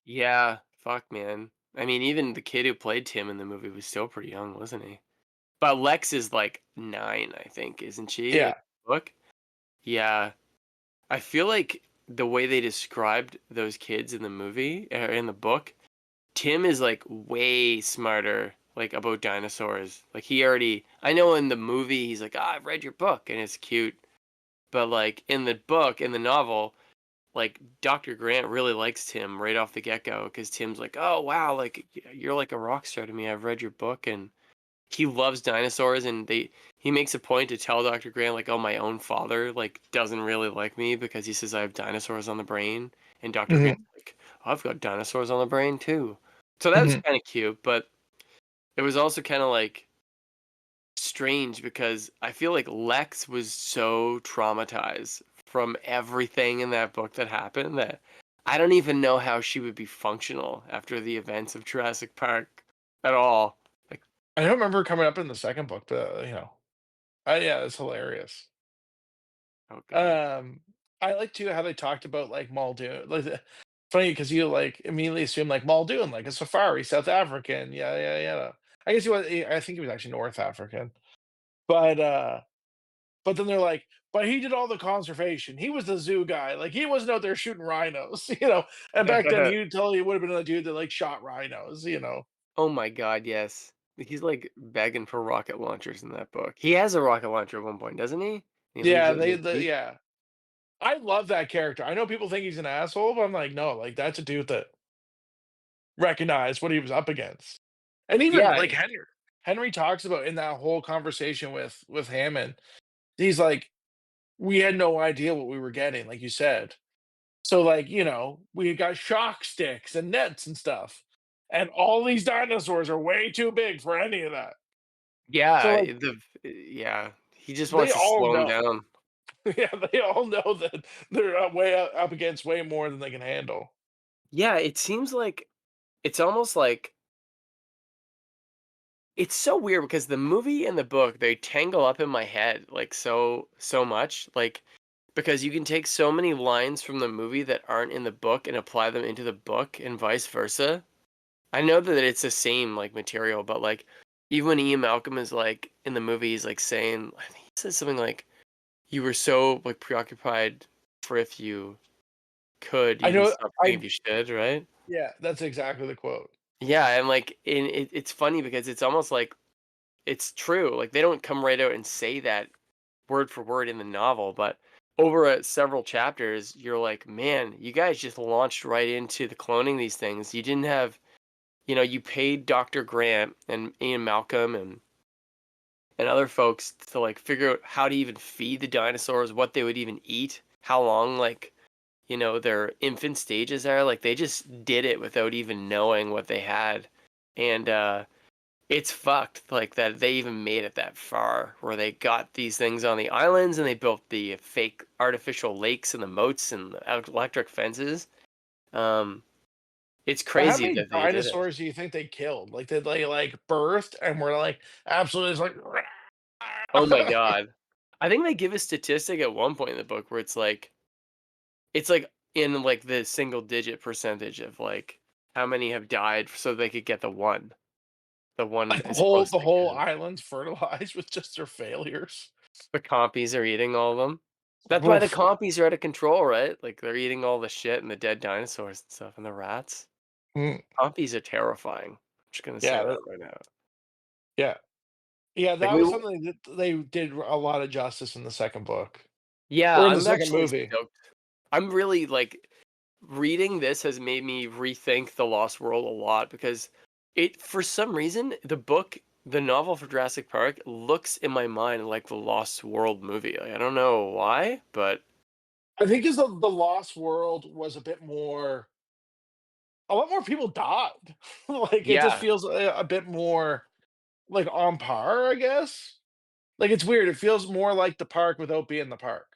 Yeah, fuck, man. I mean, even the kid who played Tim in the movie was still pretty young, wasn't he? But Lex is like 9, I think, isn't she? In Yeah. the book? Yeah. I feel like the way they described those kids in the movie, or in the book, Tim is like way smarter, like about dinosaurs. Like I know in the movie he's like, I've read your book, and it's cute. But like in the book, in the novel, like Dr. Grant really likes Tim right off the get-go because Tim's like, "Oh wow, like you're like a rock star to me. I've read your book and he loves dinosaurs and he makes a point to tell Dr. Grant like, "Oh, my own father like doesn't really like me because he says I have dinosaurs on the brain." And Dr. Hmm. Grant's like, "I've got dinosaurs on the brain too." So that was Hmm. kind of cute, but it was also kind of like strange because I feel like Lex was so traumatized from everything in that book that happened that I don't even know how she would be functional after the events of Jurassic Park at all. Like, I don't remember coming up in the second book, but yeah, it's hilarious. oh god. Um, I like too how they talked about like Muldoon. Funny because you like immediately assume like Muldoon, like a safari, South African. Yeah, yeah, yeah. I guess I think he was actually North African. But but then they're like, but he did all the conservation. He was the zoo guy. Like he wasn't out there shooting rhinos, And back then he would have been a dude that like shot rhinos. Oh my god, yes. He's like begging for rocket launchers in that book. He has a rocket launcher at one point, doesn't he? He leaves Yeah, it in the Jeep. yeah. I love that character. I know people think he's an asshole, but I'm like, no, like that's a dude that recognized what he was up against. And even Yeah, like Henry talks about in that whole conversation with Hammond, he's like, we had no idea what we were getting, like you said. So like, we got shock sticks and nets and stuff. And all these dinosaurs are way too big for any of that. So yeah, like yeah. He just they wants to all slow him know. down. Yeah, they all know that they're up against way more than they can handle. Yeah, it seems like it's almost like it's so weird because the movie and the book, they tangle up in my head like so much. Like because you can take so many lines from the movie that aren't in the book and apply them into the book and vice versa. I know that it's the same like material, but like even when Ian Malcolm is like in the movie, he's like saying, I think he says something like, "You were so like preoccupied for if you could, I you didn't know stop thinking I if you should," right? Yeah, that's exactly the quote. Yeah, and like it's funny because it's almost like it's true. Like they don't come right out and say that word for word in the novel, but over several chapters, you're like, man, you guys just launched right into the cloning these things. You didn't have, you paid Dr. Grant and Ian Malcolm and other folks to like figure out how to even feed the dinosaurs, what they would even eat, how long like, their infant stages are. Like they just did it without even knowing what they had. And It's fucked, like, that they even made it that far, where they got these things on the islands, and they built the fake artificial lakes and the moats and the electric fences. Um, it's But how crazy many that they did it. dinosaurs do you think they killed? Like, did they like birthed and were like absolutely just like Oh my god. I think they give a statistic at one point in the book where it's, like, in, like, the single digit percentage of, like, how many have died so they could get the one like as close the they whole can. island's fertilized with just their failures? The compies are eating all of them. That's why the Oof. compies are out of control, right? Like, they're eating all the shit and the dead dinosaurs and stuff and the rats. Mm, Compies are terrifying. I'm just gonna say yeah, that right now. yeah, yeah. Like, That was something that they did a lot of justice in the second book yeah, or in the I'm second actually movie. stoked. I'm really, like, reading this has made me rethink The Lost World a lot because it for some reason, the novel for Jurassic Park looks in my mind like the Lost World movie. Like, I don't know why, but I think is the Lost World was a lot more people died. Like it just yeah. feels a bit more like on par, I guess. Like it's weird. It feels more like the park without being the park.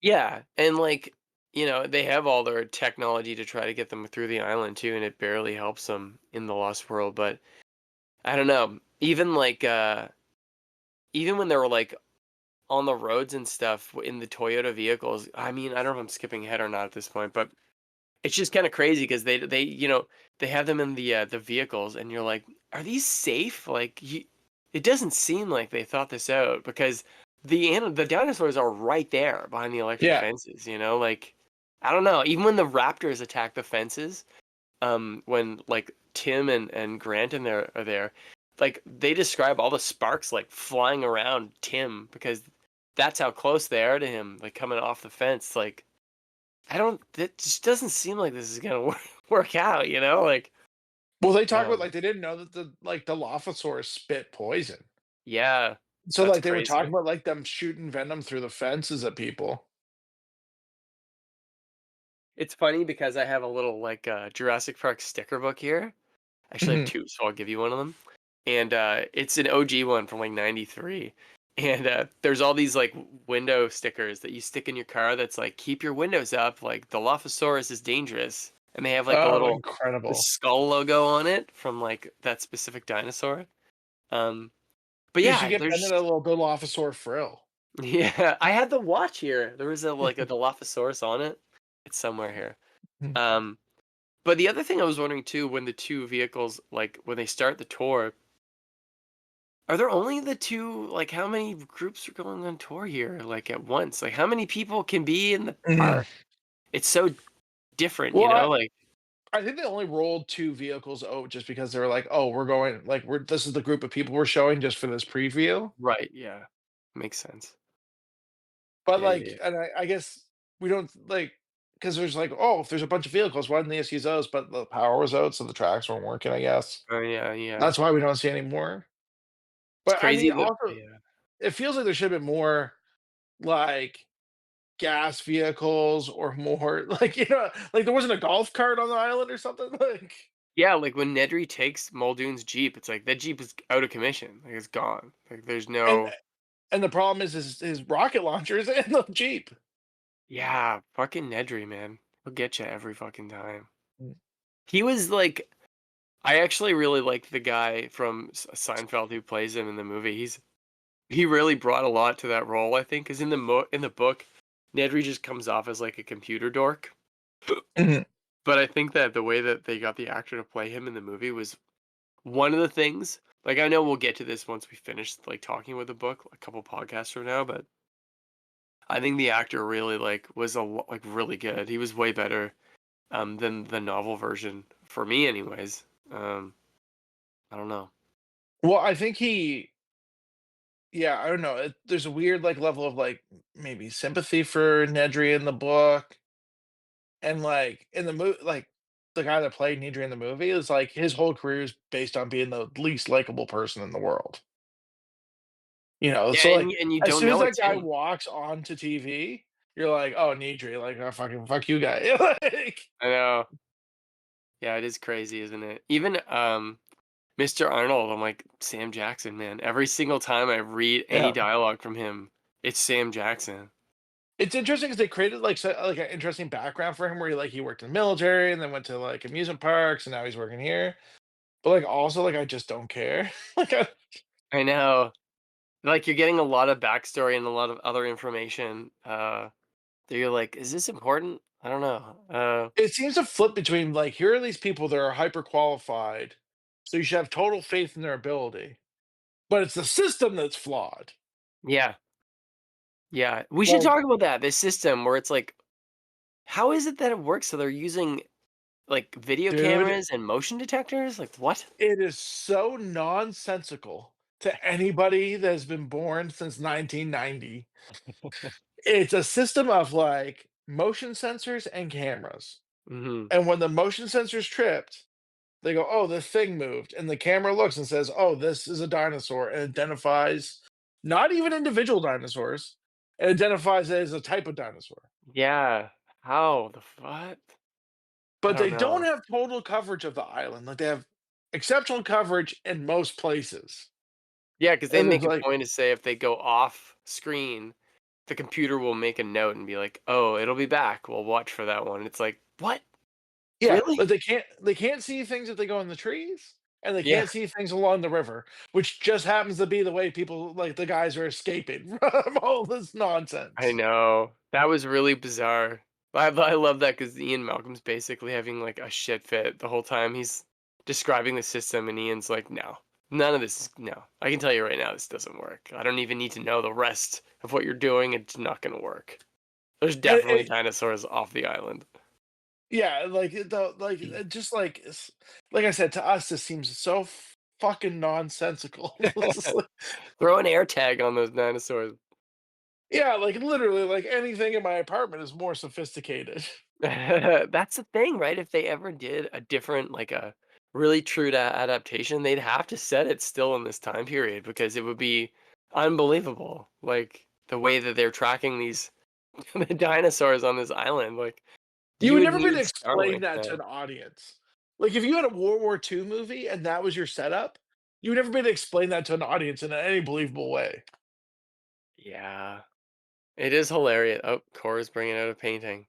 Yeah, and, like, they have all their technology to try to get them through the island too, and it barely helps them in the Lost World, but I don't know. Even when they were, like, on the roads and stuff in the Toyota vehicles, I mean, I don't know if I'm skipping ahead or not at this point, but it's just kinda crazy because they have them in the vehicles, and you're like, "Are these safe?" Like, you it doesn't seem like they thought this out because the dinosaurs are right there behind the electric Yeah. fences, like, I don't know, even when the raptors attack the fences, when, like, Tim and Grant and there are there, like, they describe all the sparks, like, flying around Tim because that's how close they are to him, like, coming off the fence, like, I don't it just doesn't seem like this is gonna work out, like, Well, they talk about um like they didn't know that the Dilophosaurus spit poison. yeah, So that's like they were talking crazy. about like them shooting venom through the fences at people. It's funny because I have a little, like, Jurassic Park sticker book here. I actually have Mhm. 2, so I'll give you one of them, and, it's an OG one from, like, '93, and, there's all these, like, window stickers that you stick in your car that's like, "Keep your windows up, like, the Dilophosaurus is dangerous," and they have, like, Oh, the incredible. skull logo on it from, like, that specific dinosaur, um, but You should yeah, get there's Bennett a little Dilophosaur frill. yeah, I had the watch here. There was like, a Dilophosaurus on it. It's somewhere here. Mhm. Um, but the other thing I was wondering too, when the 2 vehicles, like, when they start the tour, are there only the 2 like, how many groups are going on tour here, like, at once? Like, how many people can be in the Mhm. park? It's so different, Well, like I think they only rolled 2 vehicles out just because they were like, "Oh, we're going like, we're this is the group of people we're showing just for this preview." right, yeah. Makes sense. But, Yeah, yeah, like yeah. and I guess we don't like because there's like, "Oh, if there's a bunch of vehicles, why didn't they just use those?" But the power was out, so the tracks weren't working, I guess. Oh, yeah, yeah. That's why we don't see any more. It's But, I crazy mean, that also, yeah. it feels like there should have been more, like, gas vehicles or more like, like, there wasn't a golf cart on the island or something, like Yeah, like, when Nedry takes Muldoon's Jeep, it's like, that Jeep is out of commission, like, it's gone. Like, there's and no and the problem is his rocket launcher is in the Jeep. yeah, fucking Nedry, man. He'll get you every fucking time. Mm, He was like I actually really liked the guy from Seinfeld who plays him in the movie. He really brought a lot to that role, I think, because in the book, Nedry just comes off as like a computer dork. mhm. But I think that the way that they got the actor to play him in the movie was one of the things. Like I know we'll get to this once we finish like talking with the book a couple podcasts from now, but I think the actor really like was like really good. He was way better than the novel version for me anyways. I don't know. Well, I think I don't know, there's a weird, like, level of, like, maybe sympathy for Nedry in the book, and, like, in the movie, like, the guy that played Nedry in the movie is, like, his whole career is based on being the least likable person in the world, Yeah, So, like, and you as don't soon as know that it's guy him. walks onto TV, you're like, "Oh, Nedry, like, oh, fucking fuck you guy." Like I know. Yeah, it is crazy, isn't it? Even Mr. Arnold, I'm like, Sam Jackson, man. Every single time I read any Yeah. dialogue from him, it's Sam Jackson. It's interesting because they created like an interesting background for him where he worked in the military and then went to like amusement parks and now he's working here. But like also like I just don't care. like I, I know. Like, you're getting a lot of backstory and a lot of other information, that you're like, "Is this important? I don't know." it seems to flip between like here are these people that are hyper qualified, so you should have total faith in their ability, but it's the system that's flawed. Yeah. Yeah. We should Like, talk about that, this system where it's like, how is it that it works? So they're using, like, video dude, cameras and motion detectors? Like, what? it is so nonsensical to anybody that has been born since 1990. It's a system of like motion sensors and cameras. Mhm. And when the motion sensors tripped, they go, "Oh, this thing moved." And the camera looks and says, "Oh, this is a dinosaur," and identifies not even individual dinosaurs. It identifies it as a type of dinosaur. Yeah. How? The what? I But don't they don't know. have total coverage of the island. Like they have exceptional coverage in most places. Yeah, because they And it's make a like, point to say if they go off screen, the computer will make a note and be like, "Oh, it'll be back. We'll watch for that one." It's like, "What? yeah, Really?" like they can't see things if they go in the trees, and they Yeah. can't see things along the river, which just happens to be the way people like the guys are escaping from all this I nonsense. know. That was really bizarre. I love that because Ian Malcolm's basically having, like, a shit fit the whole time he's describing the system, and Ian's like, "No. None of this is no. I can tell you right now, this doesn't work. I don't even need to know the rest of what you're doing. It's not gonna work. There's And definitely dinosaurs off the island." yeah, just like I said, to us, this seems so fucking nonsensical. It's just like, Throw an air tag on those dinosaurs. yeah, like literally, like anything in my apartment is more sophisticated. That's the thing, right? If they ever did a different, like a really true to adaptation, they'd have to set it still in this time period because it would be unbelievable. Like the way that they're tracking these the dinosaurs on this island. Like You you would would never be able need to explain Starlink that to now. an audience. Like if you had a World War II movie and that was your setup, you would never be able to explain that to an audience in any believable way. Yeah, it is hilarious. Oh, Cora's bringing out a painting.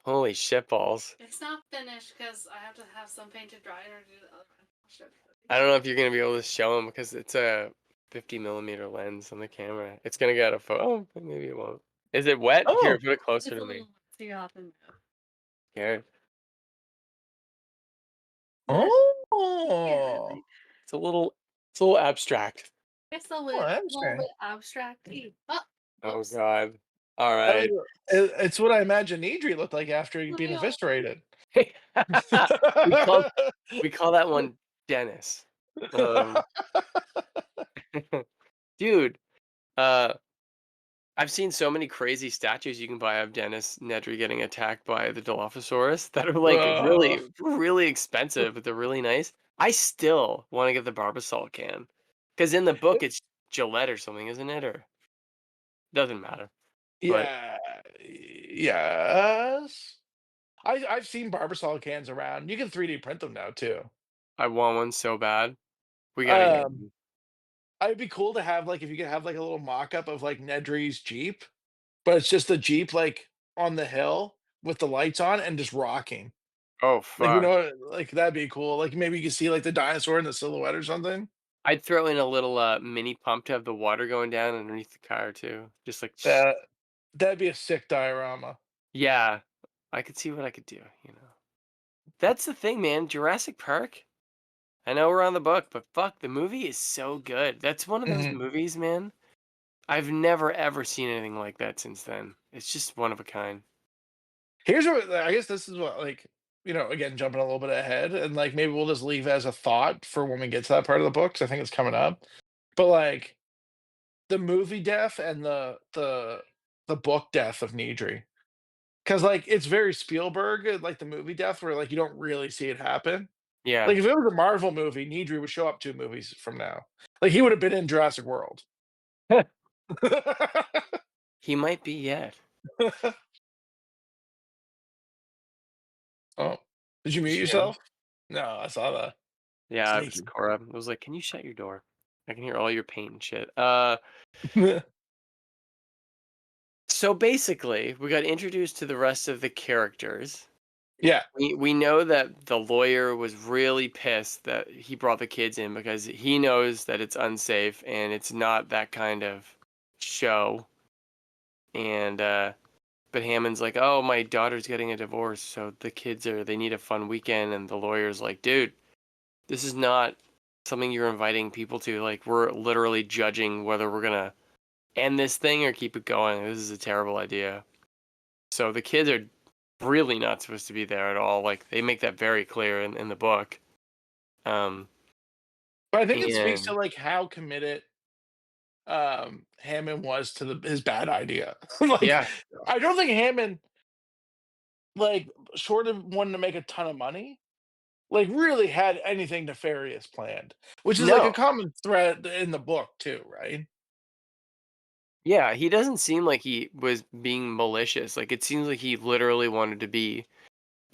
Holy shit balls! It's not finished because I have to have some paint to dry in order to do the other one. I'll show I don't you. know if you're gonna be able to show them because it's a 50 millimeter lens on the camera. It's gonna get a photo. Oh, maybe it won't. Is it wet? Here, Oh. put it closer It's to a me. little messy off and move. Here. Yeah, yeah. Oh. It's a little it's a little abstract. It's Oh, a that's little great. bit abstract. Oh, Oh whoops. god. All I mean, right. it's what I imagine Idri looked like after he'd Let been me go. eviscerated. we call we call that one Dennis. Um dude, uh I've seen so many crazy statues you can buy of Dennis Nedry getting attacked by the Dilophosaurus that are like Uh, really, really expensive, but they're really nice. I still want to get the Barbasol can because in the book it's Gillette or something, isn't it? Or doesn't matter. But yeah, yes. I've seen Barbasol cans around. You can 3D print them now too. I want one so bad. We gotta get Um, one. It'd be cool to have like if you could have like a little mock-up of like Nedry's Jeep, but it's just a Jeep like on the hill with the lights on and just rocking. Oh Like fuck! like that'd be cool. Like maybe you could see like the dinosaur in the silhouette or something. I'd throw in a little mini pump to have the water going down underneath the car too. Just like That that'd be a sick diorama. yeah, I could see what I could do. You know, that's the thing, man. Jurassic Park. I know we're on the book, but fuck, the movie is so good. That's one of those Mhm. movies, man. I've never ever seen anything like that since then. It's just one of a kind. Here's what I guess this is what like again jumping a little bit ahead and like maybe we'll just leave as a thought for when we get to that part of the book 'cause I think it's coming up. But like the movie death and the book death of Nidri. Because like it's very Spielberg, like the movie death, where like you don't really see it happen. Yeah, Like if it was a Marvel movie, Nidri would show up 2 movies from now. Like he would have been in Jurassic World. he might be yet. Oh, did you mute Did you hear me? yourself? No, I saw that. Yeah, it was Sneaky. Cora. It was like, "Can you shut your door? I can hear all your paint and shit." So basically, we got introduced to the rest of the characters. Yeah. We know that the lawyer was really pissed that he brought the kids in because he knows that it's unsafe and it's not that kind of show. And but Hammond's like, "Oh, my daughter's getting a divorce, so they need a fun weekend." And the lawyer's like, "Dude, this is not something you're inviting people to. Like, we're literally judging whether we're gonna end this thing or keep it going. This is a terrible idea." So the kids are really not supposed to be there at all. Like, they make that very clear in the book. Um, But I think it speaks to and like how committed Hammond was to his bad idea. Like, yeah, I don't think Hammond, like, short of wanting to make a ton of money, like really had anything nefarious planned, which is like a no, common thread in the book too, right? yeah, he doesn't seem like he was being malicious. Like, it seems like he literally wanted to be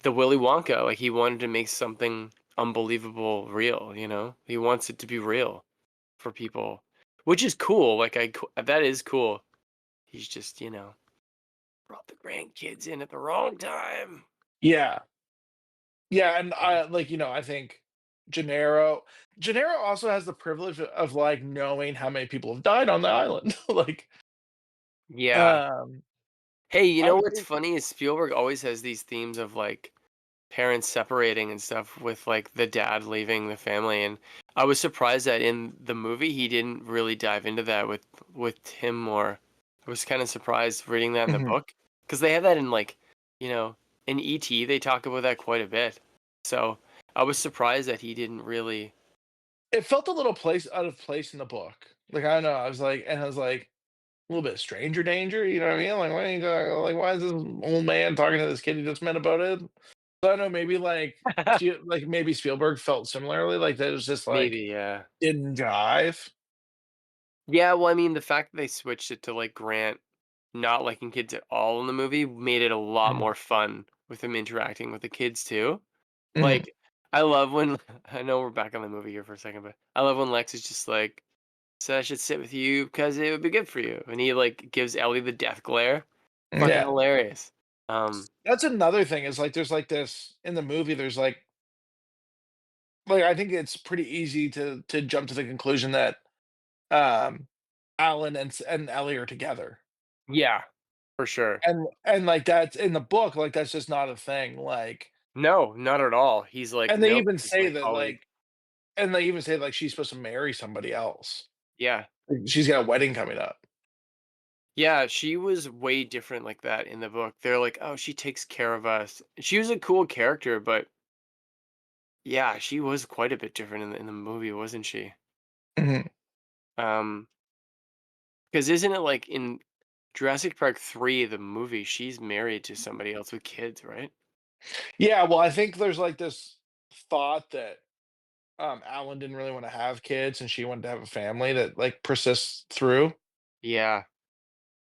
the Willy Wonka. Like, he wanted to make something unbelievable real. He wants it to be real for people, which is cool. Like, that is cool. He's just, brought the grandkids in at the wrong time. Yeah. Yeah, and I like, I think Gennaro Gennaro also has the privilege of like knowing how many people have died on the island. Like, Yeah. um Hey, you I know would what's think. funny is Spielberg always has these themes of like parents separating and stuff with like the dad leaving the family, and I was surprised that in the movie he didn't really dive into that with Tim more. I was kind of surprised reading that in the Mhm. book because they have that in like, in E.T. they talk about that quite a bit. So I was surprised that he didn't really. It felt a little place out of place in the book. Like, I don't know, I was like, a little bit of stranger danger, you know what I mean? Like, why is this old man talking to this kid he just met about it? So I don't know, maybe like maybe Spielberg felt similarly, like that it was just Maybe, like yeah. didn't jive. Yeah, well, I mean, the fact that they switched it to like Grant not liking kids at all in the movie made it a lot Mhm. more fun with him interacting with the kids too. Mhm. Like, I love when I know we're back on the movie here for a second, but I love when Lex is just like, "So I should sit with you because it would be good for you," and he like gives Ellie the death glare. Fucking Yeah. hilarious. Um, That's another thing is like there's like this in the movie, there's like I think it's pretty easy to jump to the conclusion that um Alan and Ellie are together. yeah, for sure. And like that's in the book, like that's just not a thing. Like, No, not at all. He's like, and they nope, even he's say my that colleague. she's supposed to marry somebody else. Yeah. Like, she's got a wedding coming up. Yeah, she was way different like that in the book. They're like, "Oh, she takes care of us." She was a cool character, but yeah, she was quite a bit different in the movie, wasn't she? Mhm. Um, because isn't it like in Jurassic Park 3, the movie, she's married to somebody else with kids, right? Yeah, well, I think there's like this thought that Alan didn't really want to have kids and she wanted to have a family that like persists through. Yeah.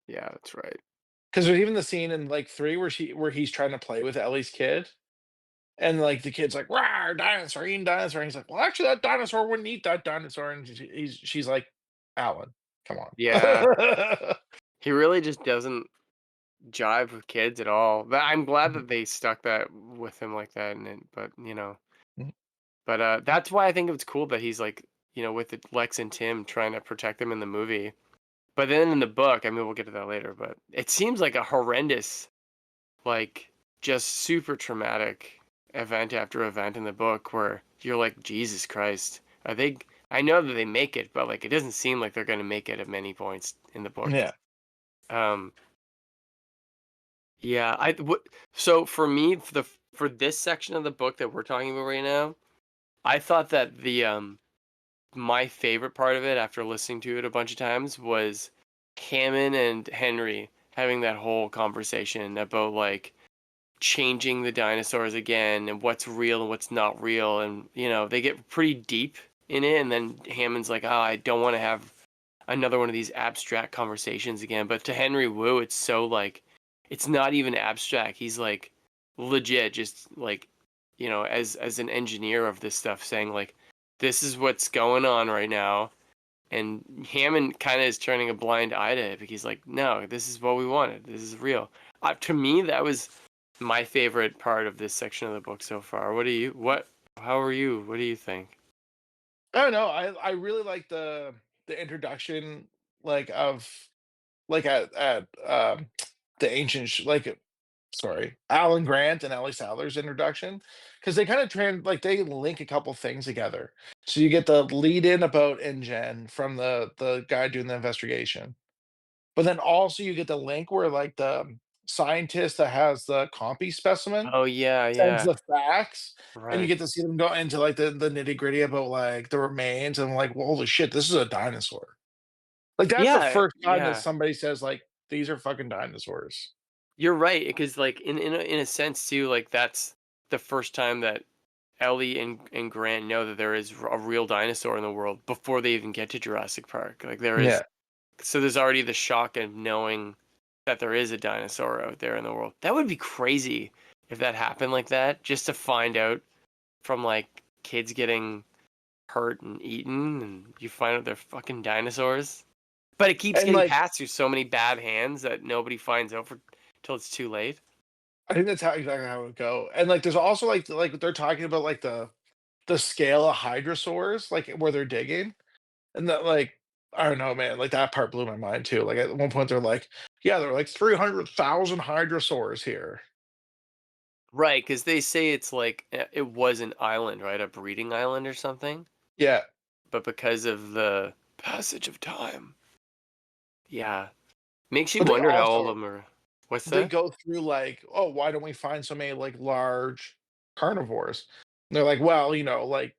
Yeah, that's right. Because there's even the scene in like three where he's trying to play with Ellie's kid, and like the kid's like, "Rawr, dinosaur, eating dinosaur." And he's like, "Well, actually, that dinosaur wouldn't eat that dinosaur." And she's like, "Alan, come Yeah. on." He really just doesn't jive with kids at all. But I'm glad Mhm. that they stuck that with him like that, but Mhm. that's why I think it's cool that he's like, with Lex and Tim trying to protect them in the movie. But then in the book, I mean, we'll get to that later, but it seems like a horrendous, like, just super traumatic event after event in the book where you're like, Jesus Christ. I know that they make it, but like, it doesn't seem like they're going to make it at many points in the book. Yeah. Um, yeah, so for me, for this section of the book that we're talking about right now, I thought that my favorite part of it after listening to it a bunch of times was Hammond and Henry having that whole conversation about like changing the dinosaurs again and what's real and what's not real, and they get pretty deep in it, and then Hammond's like, "Oh, I don't want to have another one of these abstract conversations again." But to Henry Wu, it's so like it's not even abstract. He's like legit just like as an engineer of this stuff, saying like, this is what's going on right now. And Hammond kind of is turning a blind eye to it because he's like, no, this is what we wanted. This is real. To me, that was my favorite part of this section of the book so far. How are you? What do you think? I don't know. I really like the introduction, like of like at the ancient like sorry, Alan Grant and Ellie Sattler's introduction, because they kind of like they link a couple things together. So you get the lead in about InGen from the guy doing the investigation, but then also you get the link where like the scientist that has the compy specimen Oh yeah, sends yeah, the facts, and you right. get to see them go into like the nitty gritty about like the remains, and like, well, holy shit, this is a dinosaur. Like that's the Yeah, first time that yeah. somebody says like these are fucking dinosaurs. You're right, because like in a sense too, like that's the first time that Ellie and Grant know that there is a real dinosaur in the world before they even get to Jurassic Park. Like there is, Yeah. so there's already the shock of knowing that there is a dinosaur out there in the world. That would be crazy if that happened like that, just to find out from like kids getting hurt and eaten, and you find out they're fucking dinosaurs. But it keeps And getting like passed through so many bad hands that nobody finds out for till it's too late. I think that's how exactly how it would go. And like there's also like they're talking about like the scale of hadrosaurs, like where they're digging. And that like I don't know, man, like that part blew my mind too. Like at one point they're like, yeah, there are like 300,000 hadrosaurs here. Right, because they say it's like it was an island, right? A breeding island or something. Yeah. But because of the passage of time, yeah, makes you But they wonder how old also them are. What's they that? go through like, oh, why don't we find so many like large carnivores? And they're like, well, like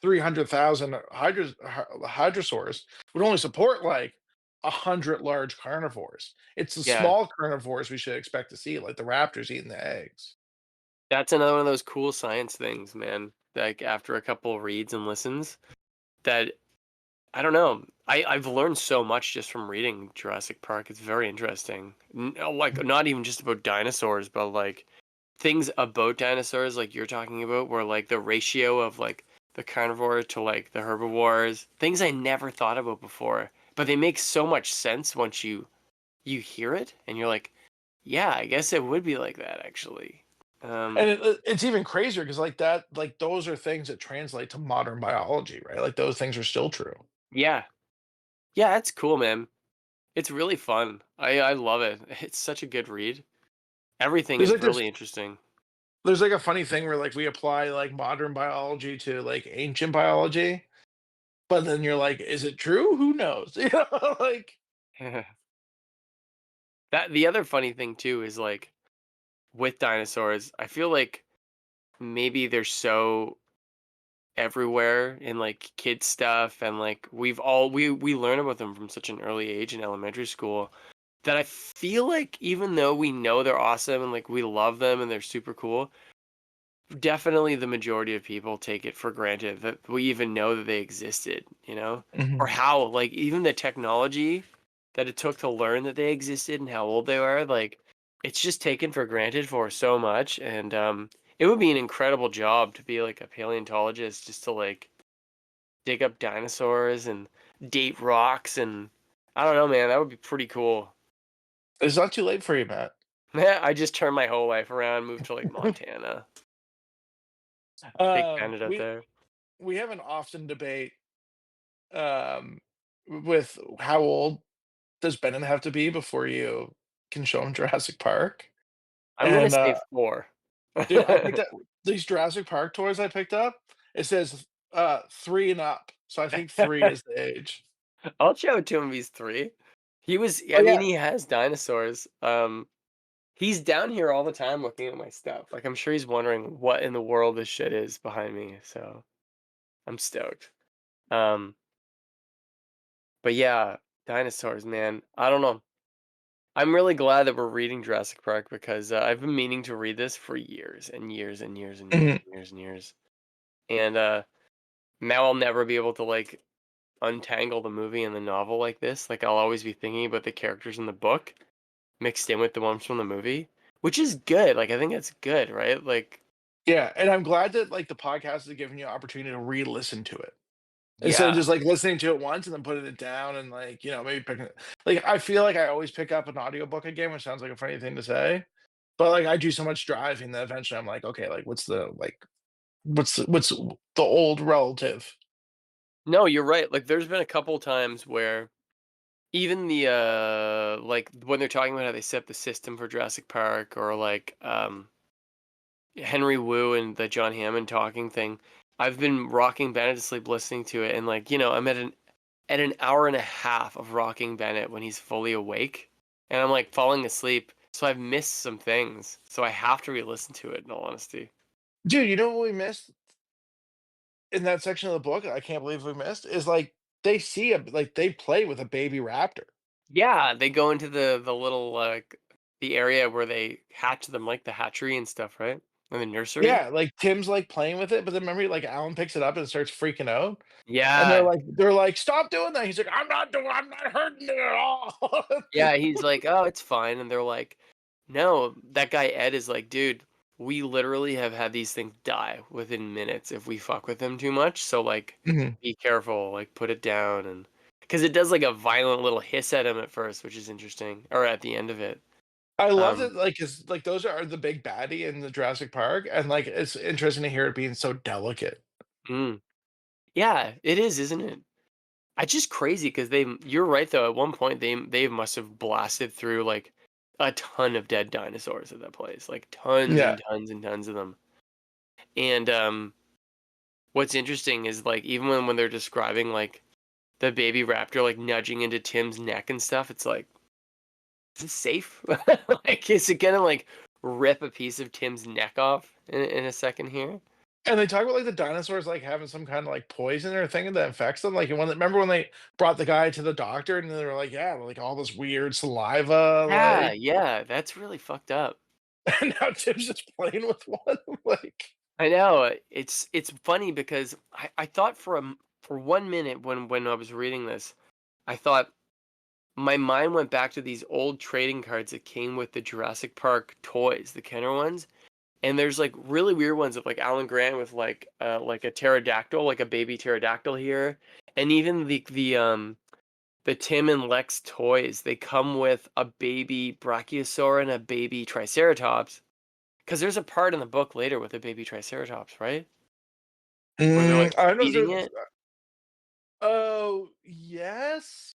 300,000 hadrosaurs would only support like 100 large carnivores. It's the Yeah, small carnivores we should expect to see, like the raptors eating the eggs. that's another one of those cool science things, man. Like after a couple reads and listens, that I don't know. I've learned so much just from reading Jurassic Park. It's very interesting. Like not even just about dinosaurs, but like things about dinosaurs, like you're talking about, where like the ratio of like the carnivore to like the herbivores, things I never thought about before, but they make so much sense once you hear it, and you're like, yeah, I guess it would be like that actually. And it's even crazier because like that, like those are things that translate to modern biology, right? Like those things are still true. Yeah, yeah, that's cool, man. It's really fun. I love it. It's such a good read. Everything There's is like this really interesting. there's like a funny thing where like we apply like modern biology to like ancient biology, but then you're like, is it true? Who knows? Like That the other funny thing too is like with dinosaurs, I feel like maybe they're so everywhere in like kid stuff, and like we learn about them from such an early age in elementary school, that I feel like even though we know they're awesome and like we love them and they're super cool, definitely the majority of people take it for granted that we even know that they existed, or Mhm. how like even the technology that it took to learn that they existed and how old they were, like it's just taken for granted for so much. And it would be an incredible job to be like a paleontologist, just to like dig up dinosaurs and date rocks. And I don't know, man, that would be pretty cool. It's not too late for you, Matt. I just turned my whole life around, moved to like Montana, big um, Canada we there. we have an often debate um with how old does Bennett have to be before you can show him Jurassic Park? I'm gonna And say 4. dude, I picked up these Jurassic Park toys I picked up. It says 3 and up. So I think 3 is the age. I'll show it to him if he's 3. I Oh mean, yeah. he has dinosaurs. He's down here all the time looking at my stuff. Like, I'm sure he's wondering what in the world this shit is behind me, so I'm stoked. Um, but yeah, dinosaurs, man. I don't know. I'm really glad that we're reading Jurassic Park because I've been meaning to read this for years and years and years and years Mhm. and years and years. And now I'll never be able to like untangle the movie and the novel like this. Like I'll always be thinking about the characters in the book mixed in with the ones from the movie, which is good. Like I think that's good, right? Like Yeah, and I'm glad that, like, the podcast has given you an opportunity to re-listen to it. Instead of Yeah. just, like, listening to it once and then putting it down and, like, maybe picking it like, I feel like I always pick up an audiobook again, which sounds like a funny thing to say, but, like, I do so much driving that eventually I'm like, "Okay, like, what's the old relative?" No, you're right. Like, there's been a couple times where even the like when they're talking about how they set up the system for Jurassic Park, or like Henry Wu and the John Hammond talking thing, I've been rocking Bennett to sleep listening to it, and like, I'm at an hour and a half of rocking Bennett when he's fully awake, and I'm like falling asleep, so I've missed some things, so I have to re-listen to it in all honesty. Dude, you know what we missed in that section of the book, I can't believe we missed, is, like, they play with a baby raptor. Yeah, they go into the little like the area where they hatch them, like the hatchery and stuff, right? In the nursery. Yeah, like, Tim's, like, playing with it, but then remember, like, Alan picks it up and starts freaking out, and they're Yeah, like they're like, "Stop doing that." He's like, I'm not hurting it at all." yeah, he's like, "Oh, it's fine," and they're like, "No." That guy Ed is like, "Dude, we literally have had these things die within minutes if we fuck with them too much. So like, Mhm. be careful. Like, put it down." And because it does like a violent little hiss at him at first, which is interesting, or at the end of it. I love Um, that, like, 'cause, like, those are the big baddie in the Jurassic Park, and, like, it's interesting to hear it being so delicate. mm, yeah, it is, isn't it? It's just crazy because you're right though. At one point, they must have blasted through like a ton of dead dinosaurs at that place, like tons Yeah. and tons and tons of them. And what's interesting is like even when they're describing like the baby raptor like nudging into Tim's neck and stuff, it's like, is this safe? Like, is it gonna like rip a piece of Tim's neck off in a second here? And they talk about, like, the dinosaurs, like, having some kinda, like, poison or thing that infects them, like, and remember when they brought the guy to the doctor and they were like, "Yeah, like, all this weird saliva," Yeah, like, yeah, that's really fucked up. and now Tim's just playing with one, like I know, it's funny because I thought for 1 minute when I was reading this, I thought my mind went back to these old trading cards that came with the Jurassic Park toys, the Kenner ones, and there's, like, really weird ones of, like, Alan Grant with, like a pterodactyl, like a baby pterodactyl here, and even the Tim and Lex toys, they come with a baby brachiosaur and a baby triceratops. 'Cause there's a part in the book later with a baby triceratops, right? Where they're, like, I don't know if feeding there's it? oh, yes?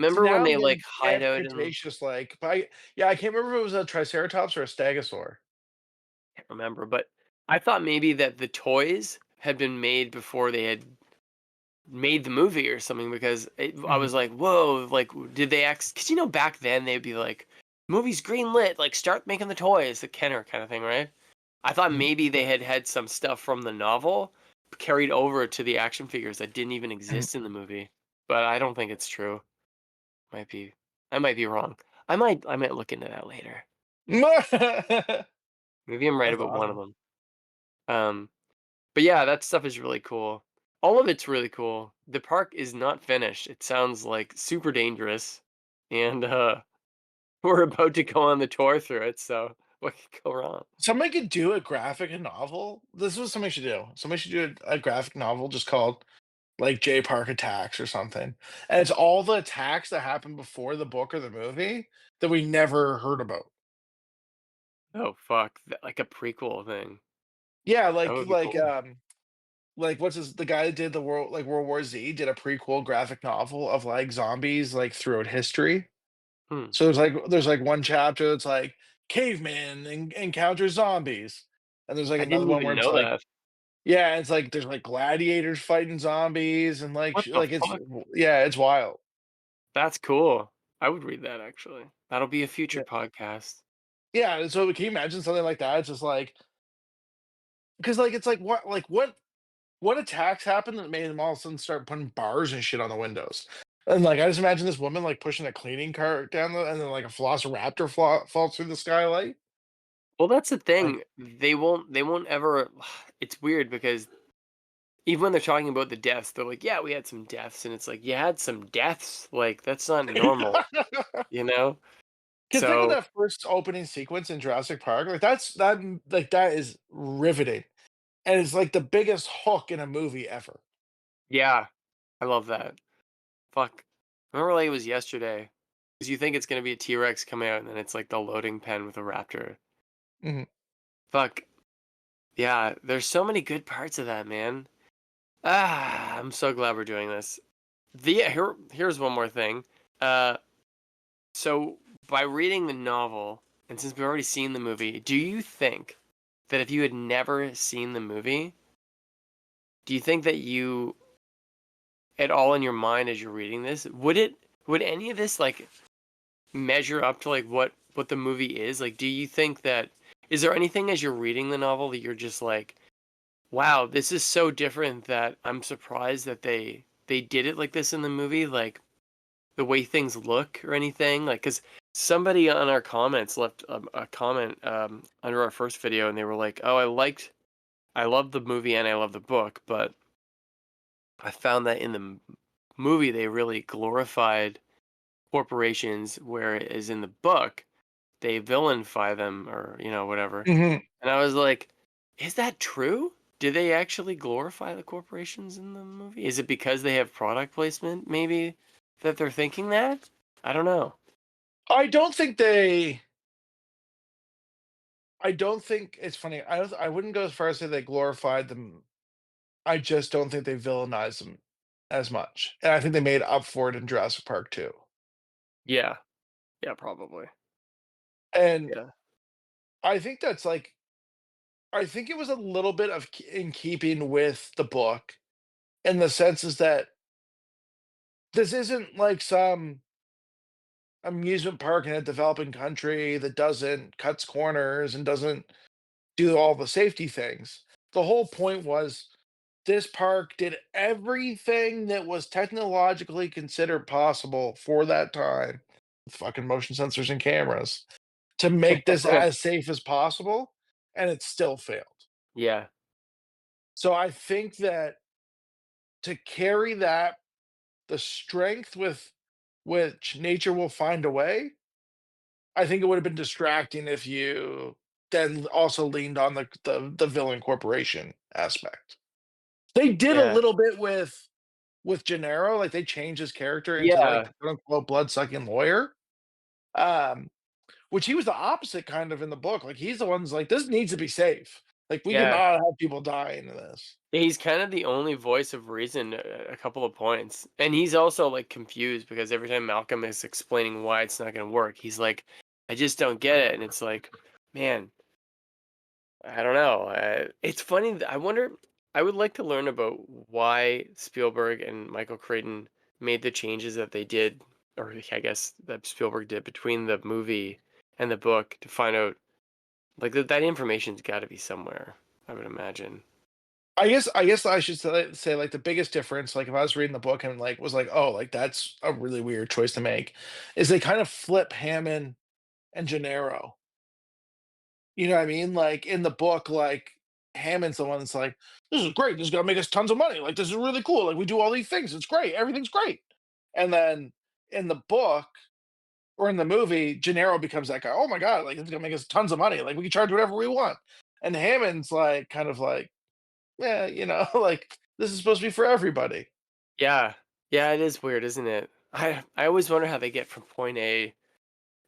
See, Remember now when I'm they, like, getting hide damn out in Cretaceous, like, but yeah, I can't remember if it was a Triceratops or a Stegosaur. can't remember, but I thought maybe that the toys had been made before they had made the movie or something because I Mhm, was like, "Whoa," like, did they because back then, they'd be like, "Movie's greenlit, like, start making the toys," the Kenner kinda thing, right? I thought mhm, maybe they had some stuff from the novel carried over to the action figures that didn't even mhm. exist in the movie, but I don't think it's true. Might be I might be wrong. I might look into that later. Maybe I'm right That's about one of awesome. them. Um, but yeah, that stuff is really cool. All of it's really cool. The park is not finished. It sounds like super dangerous, and we're about to go on the tour through it. So what could go wrong? Somebody could do a graphic novel. This is what somebody should do. Somebody should do a graphic novel just called, like, J Park Attacks or something, and it's all the attacks that happened before the book or the movie that we never heard about. Oh fuck, like a prequel thing. Yeah, That would be cool. like, what's his the guy that did World War Z did a prequel graphic novel of, like, zombies, like, throughout history. Hmm. So there's, like, one chapter that's, like, "Caveman encounters zombies," and there's, like, I another didn't one where even it's, know like that. yeah, it's, like, there's, like, gladiators fighting zombies and, like, What the fuck? yeah, it's wild. That's cool. I would read that actually. That'll be a future Yeah. podcast. Yeah, and so can you imagine something like that? It's just, like because like, it's, like, what attacks happened that made them all of a sudden start putting bars and shit on the windows? And, like, I just imagine this woman, like, pushing a cleaning cart down the and then, like, a velociraptor falls through the skylight. Well, that's the Like thing. They won't ever. It's weird because even when they're talking about the deaths, they're like, "Yeah, we had some deaths," and it's like, "You had some deaths? Like that's not normal, 'Cause you know?" think of So that first opening sequence in Jurassic Park, like, that is riveting. and it's like the biggest hook in a movie ever. Yeah, I love that. Fuck. I remember like it was yesterday. Because you think it's gonna be a T-Rex coming out, and then it's like the loading pen with a raptor. Mhm. Fuck. Yeah, there's so many good parts of that, man. Ah, I'm so glad we're doing this. Here's one more thing. Uh, so by reading the novel, and since we've already seen the movie, do you think that if you had never seen the movie, do you think that you at all in your mind as you're reading this, would any of this like measure up to like what the movie is? Like, do you think that is there anything as you're reading the novel that you're just like, wow, this is so different that I'm surprised that they did it like this in the movie, like the way things look or anything? Like, because somebody on our comments left a comment under our first video, and they were like, "Oh, I love the movie and I love the book, but I found that in the movie they really glorified corporations, whereas in the book they villainify them or whatever." Mhm. And I was like, is that true? Do they actually glorify the corporations in the movie? Is it because they have product placement, maybe, that they're thinking that? I don't know. I don't think they I don't think it's funny, I wouldn't go as far as say they glorified them. I just don't think they villainized them as much, and I think they made up for it in Jurassic Park too. Yeah. Yeah, probably. And Yeah. I think that's like I think it was a little bit of in keeping with the book, in the sense is that this isn't like some amusement park in a developing country that doesn't cuts corners and doesn't do all the safety things. The whole point was this park did everything that was technologically considered possible for that time, with fucking motion sensors and cameras, to make this as safe as possible, and it still failed. Yeah. So I think that to carry that, the strength with which nature will find a way, I think it would have been distracting if you then also leaned on the villain corporation aspect. They did a Yeah. little bit with Gennaro, like they changed his character into like Yeah. the quote unquote blood-sucking lawyer. Um, which he was the opposite kind of in the book. Like he's the one's like, this needs to be safe. Like we Yeah. cannot have people die in this. He's kind of the only voice of reason at a couple of points. And he's also like confused because every time Malcolm is explaining why it's not going to work, he's like, I just don't get it. And it's like, man, I don't know. It's funny. I wonder. I would like to learn about why Spielberg and Michael Crichton made the changes that they did, or I guess that Spielberg did between the movie and the book to find out. Like that information's got to be somewhere. I would imagine. I guess I should say like the biggest difference, like if I was reading the book and like was like, oh, like that's a really weird choice to make, is they kind of flip Hammond and Gennaro. You know what I mean? Like in the book, like Hammond's the one that's like, this is great. This is gonna make us tons of money. Like this is really cool. Like we do all these things. It's great. Everything's great. And then in the book or in the movie, Gennaro becomes that guy. Oh my god, like it's gonna make us tons of money. Like we can charge whatever we want. And Hammond's like kind of like, yeah, like this is supposed to be for everybody. Yeah, yeah, it is weird, isn't it? I always wonder how they get from point A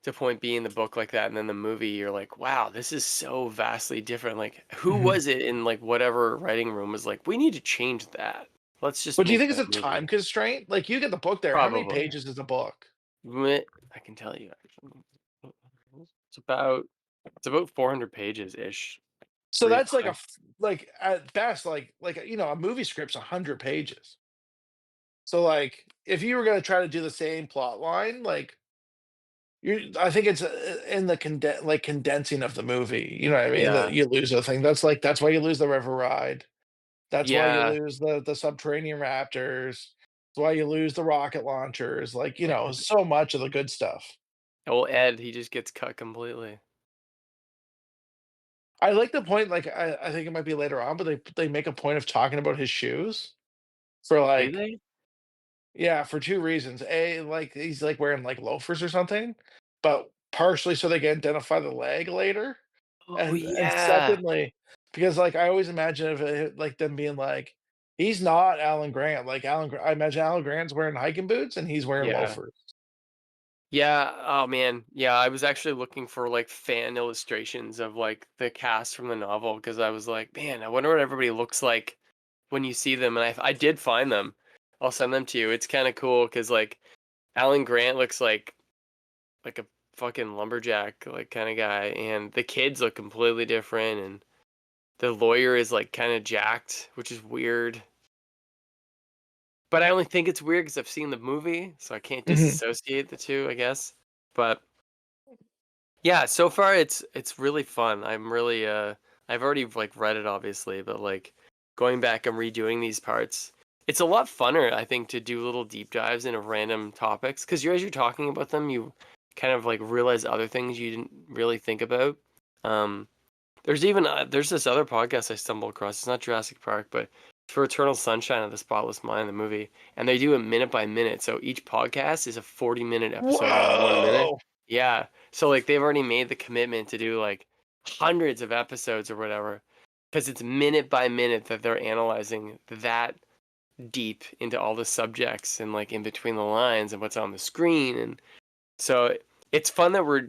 to point B in the book like that, and then the movie, you're like, wow, this is so vastly different. Like, who Mhm. was it in like whatever writing room was like, we need to change that. Let's just But do you make think it's that a time movie. constraint? Like you get the book there. How many Probably. pages is the book? I can tell you actually. It's about it's about 400 pages ish. So Read that's like high. like at best like a movie script's 100 pages. So like if you were gonna try to do the same plot line, like I think it's in the condensing of the movie. You know what I mean? That Yeah. you lose a thing. That's why you lose the river ride. That's why you Yeah. lose the subterranean raptors. That's why you lose the rocket launchers. Like so much of the good stuff. Well, Ed, he just gets cut completely. I like the point. Like I think it might be later on, but they make a point of talking about his shoes for Do like they? yeah, for 2 reasons. A, like, he's, like, wearing, like, loafers or something, but partially so they can identify the leg later, Oh and yeah. secondly, because like I always imagine if it, like them being like, he's not Alan Grant. Like I imagine Alan Grant's wearing hiking boots and he's wearing Yeah. loafers. Yeah, oh man. Yeah, I was actually looking for like fan illustrations of like the cast from the novel because I was like, man, I wonder what everybody looks like when you see them. And I did find them. I'll send them to you. It's kind of cool because like Alan Grant looks like a fucking lumberjack like kind of guy, and the kids look completely different, and the lawyer is like kind of jacked, which is weird. But I only think it's weird because I've seen the movie, so I can't Mhm. disassociate the two, I guess. But yeah, so far it's really fun. I'm really I've already like read it obviously, but like going back and redoing these parts, it's a lot funner I think to do little deep dives into random topics because as you're talking about them, you kind of like realize other things you didn't really think about. Um, there's even there's this other podcast I stumbled across. It's not Jurassic Park, but it's for Eternal Sunshine of the Spotless Mind, the movie, and they do it minute by minute. So each podcast is a 40-minute episode on 1 minute. Whoa. Yeah. So like they've already made the commitment to do like hundreds of episodes or whatever, because it's minute by minute that they're analyzing that deep into all the subjects and like in between the lines and what's on the screen. And so it's fun that we're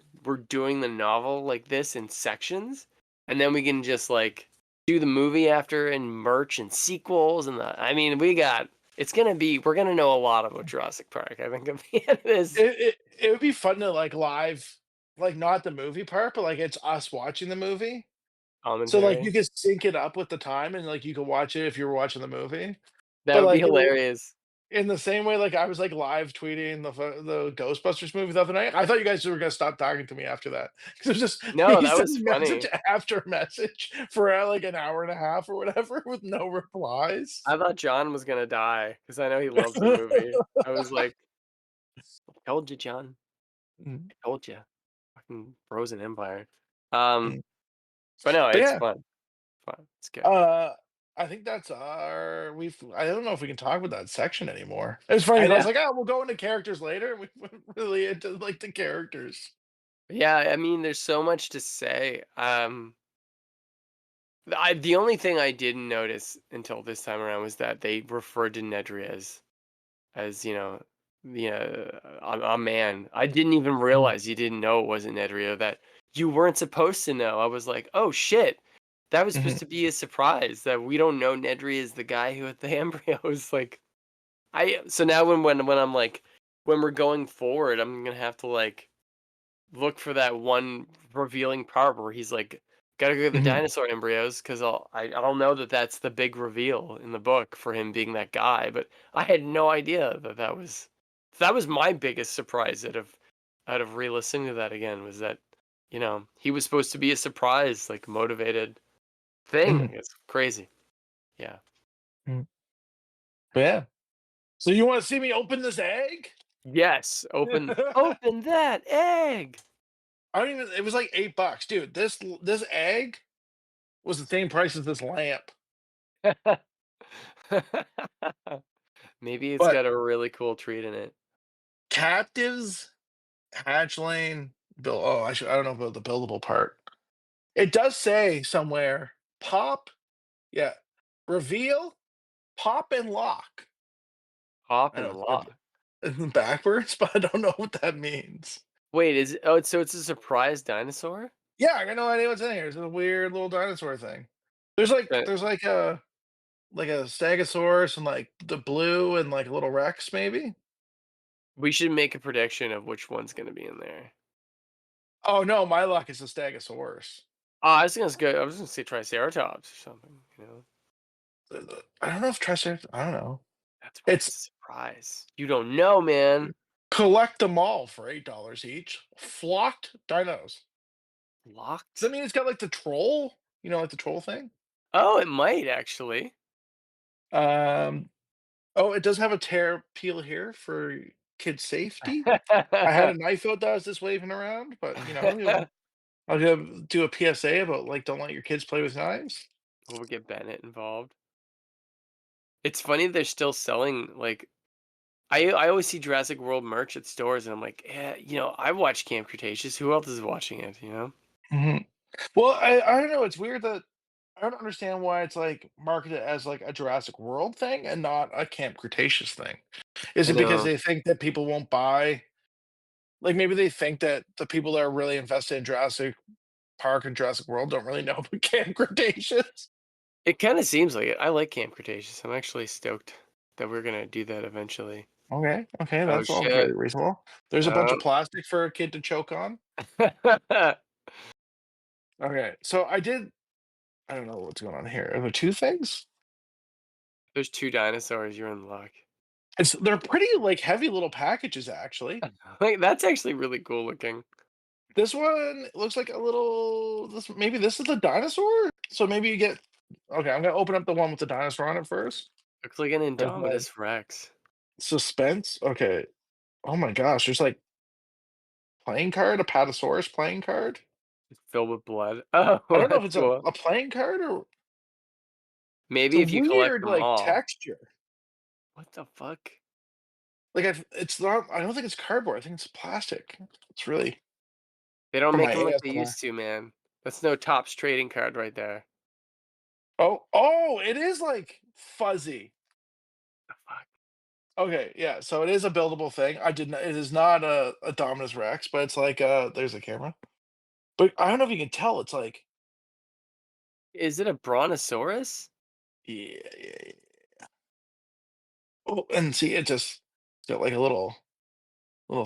doing the novel like this in sections, and then we can just like do the movie after and merch and sequels and I mean we're gonna know a lot about Jurassic Park. I think at the end of this It would be fun to like live, like not the movie part, but like it's us watching the movie. So like commentary. you could sync it up with the time and like you could watch it if you were watching the movie. That But would be like hilarious. in the same way, like I was like live tweeting the Ghostbusters movie the other night. I thought you guys were gonna stop talking to me after that because it was just No, me that was sending message funny. after message for like an hour and a half or whatever with no replies. I thought John was gonna die because I know he loves the movie. I was like, I told you, John. Mm, I told you. Fucking Frozen Empire. Um, mm. but no, But it's yeah, fun. Fun. It's good. uh, I think that's our. We've. I don't know if we can talk about that section anymore. It's funny I 'cause I know. was like, oh, we'll go into characters later. We went really into like the characters. Yeah, I mean, there's so much to say. The only thing I didn't notice until this time around was that they referred to Nedry as a man. I didn't even Mhm, realize you didn't know it wasn't Nedry or that you weren't supposed to know. I was like, oh shit, that was mhm, supposed to be a surprise that we don't know Nedry is the guy who had the embryos. Like so now when I'm like when we're going forward, I'm gonna have to like look for that one revealing part where he's like, "Gotta go get the mhm, dinosaur embryos," because I'll know that that's the big reveal in the book for him being that guy. But I had no idea that was my biggest surprise out of re-listening to that again was that he was supposed to be a surprise, like motivated thing. mhm, It's crazy. Yeah. mhm. But yeah. So you want to see me open this egg? Yes. Open I open that egg. don't even. It was like $8, dude. This egg was the same price as this lamp. Maybe it's But got a really cool treat in it. captives, hatchling, bill. Oh, I don't know about the buildable part. It does say somewhere pop. Yeah, reveal, pop, and lock. Hop I know and it's a lock. bit backwards, but I don't know what that means. Wait, so it's a surprise dinosaur? Yeah, I got no idea what's in here. It's a weird little dinosaur thing. There's like Uh, there's like a Stegosaurus and like the blue and like a little Rex maybe. we should make a prediction of which one's gonna be in there. Oh no, my luck is a Stegosaurus. Oh, I was gonna say Triceratops or something, you know? I don't know if Triceratops. I don't know. That's why it's It's a surprise. You don't know, man. collect them all for $8 each. Flocked dinos. Does that Locked? mean it's got like the troll? You know, like the troll thing. Oh, it might actually. Um. Oh, it does have a tear peel here for kid safety. I had a knife out that I was just waving around, but you know, I'll do a PSA about like don't let your kids play with knives. We'll get Bennett involved. It's funny they're still selling, like I always see Jurassic World merch at stores, and I'm like, "Yeah, I watch Camp Cretaceous. Who else is watching it?" Mhm. Well, I don't know. It's weird that I don't understand why it's like marketed as like a Jurassic World thing and not a Camp Cretaceous thing. Is I it because know. they think that people won't buy? Like maybe they think that the people that are really invested in Jurassic Park and Jurassic World don't really know about Camp Cretaceous. It kinda seems like it. I like Camp Cretaceous. I'm actually stoked that we're gonna do that eventually. Okay, okay, Oh, that's all shit. very reasonable. There's a bunch of Um plastic for a kid to choke on. Okay, so I don't know what's going on here. Are there two things? There's 2 dinosaurs, you're in luck. They're pretty like heavy little packages actually. Like, that's actually really cool looking. This one looks like a little. Maybe this is a dinosaur. So maybe you get. Okay, I'm gonna open up the one with the dinosaur on it first. Looks like an There's my Indominus Rex. suspense. Okay. Oh my gosh, there's like playing card, a Patasaurus playing card. It's filled with blood. I Oh, don't know if that's it's a, cool. a playing card or it's Maybe a if you collect weird them like all. texture. What the fuck? Like it's not. I don't think it's cardboard. I think it's plastic. It's really They don't for make my them like they ASMR. used to, man. That's no Topps trading card right there. Oh, it is like fuzzy. The fuck? Okay, yeah, so it is a buildable thing. I did not. It is not a Dominus Rex, but it's like there's a camera. But I don't know if you can tell. It's like Is it a Brontosaurus? yeah, yeah, yeah. Oh, and see, it just got like a little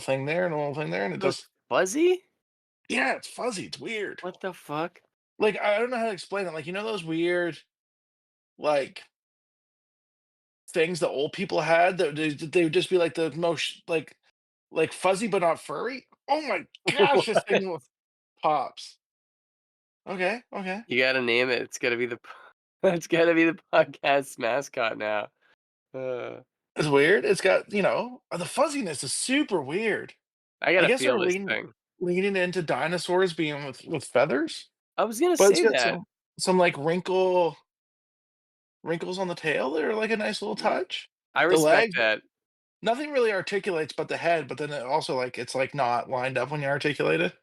thing there and a little thing there, and it Those just fuzzy? yeah, it's fuzzy. It's weird. What the fuck? Like I don't know how to explain it. Like you know those weird like things that old people had that they would just be like the most like fuzzy but not furry. Oh my gosh, this What? thing pops. Okay, okay. You gotta name it. It's gotta be the it's gotta be the podcast's mascot now. Uh, It's weird. It's got, the fuzziness is super weird. I I gotta guess feel they're this thing. leaning into dinosaurs being with feathers, I was gonna but it's say got that. some like wrinkles on the tail that are like a nice little Yeah. touch. I The respect legs, that. nothing really articulates but the head, but then it also like it's like not lined up when you articulate it. I'm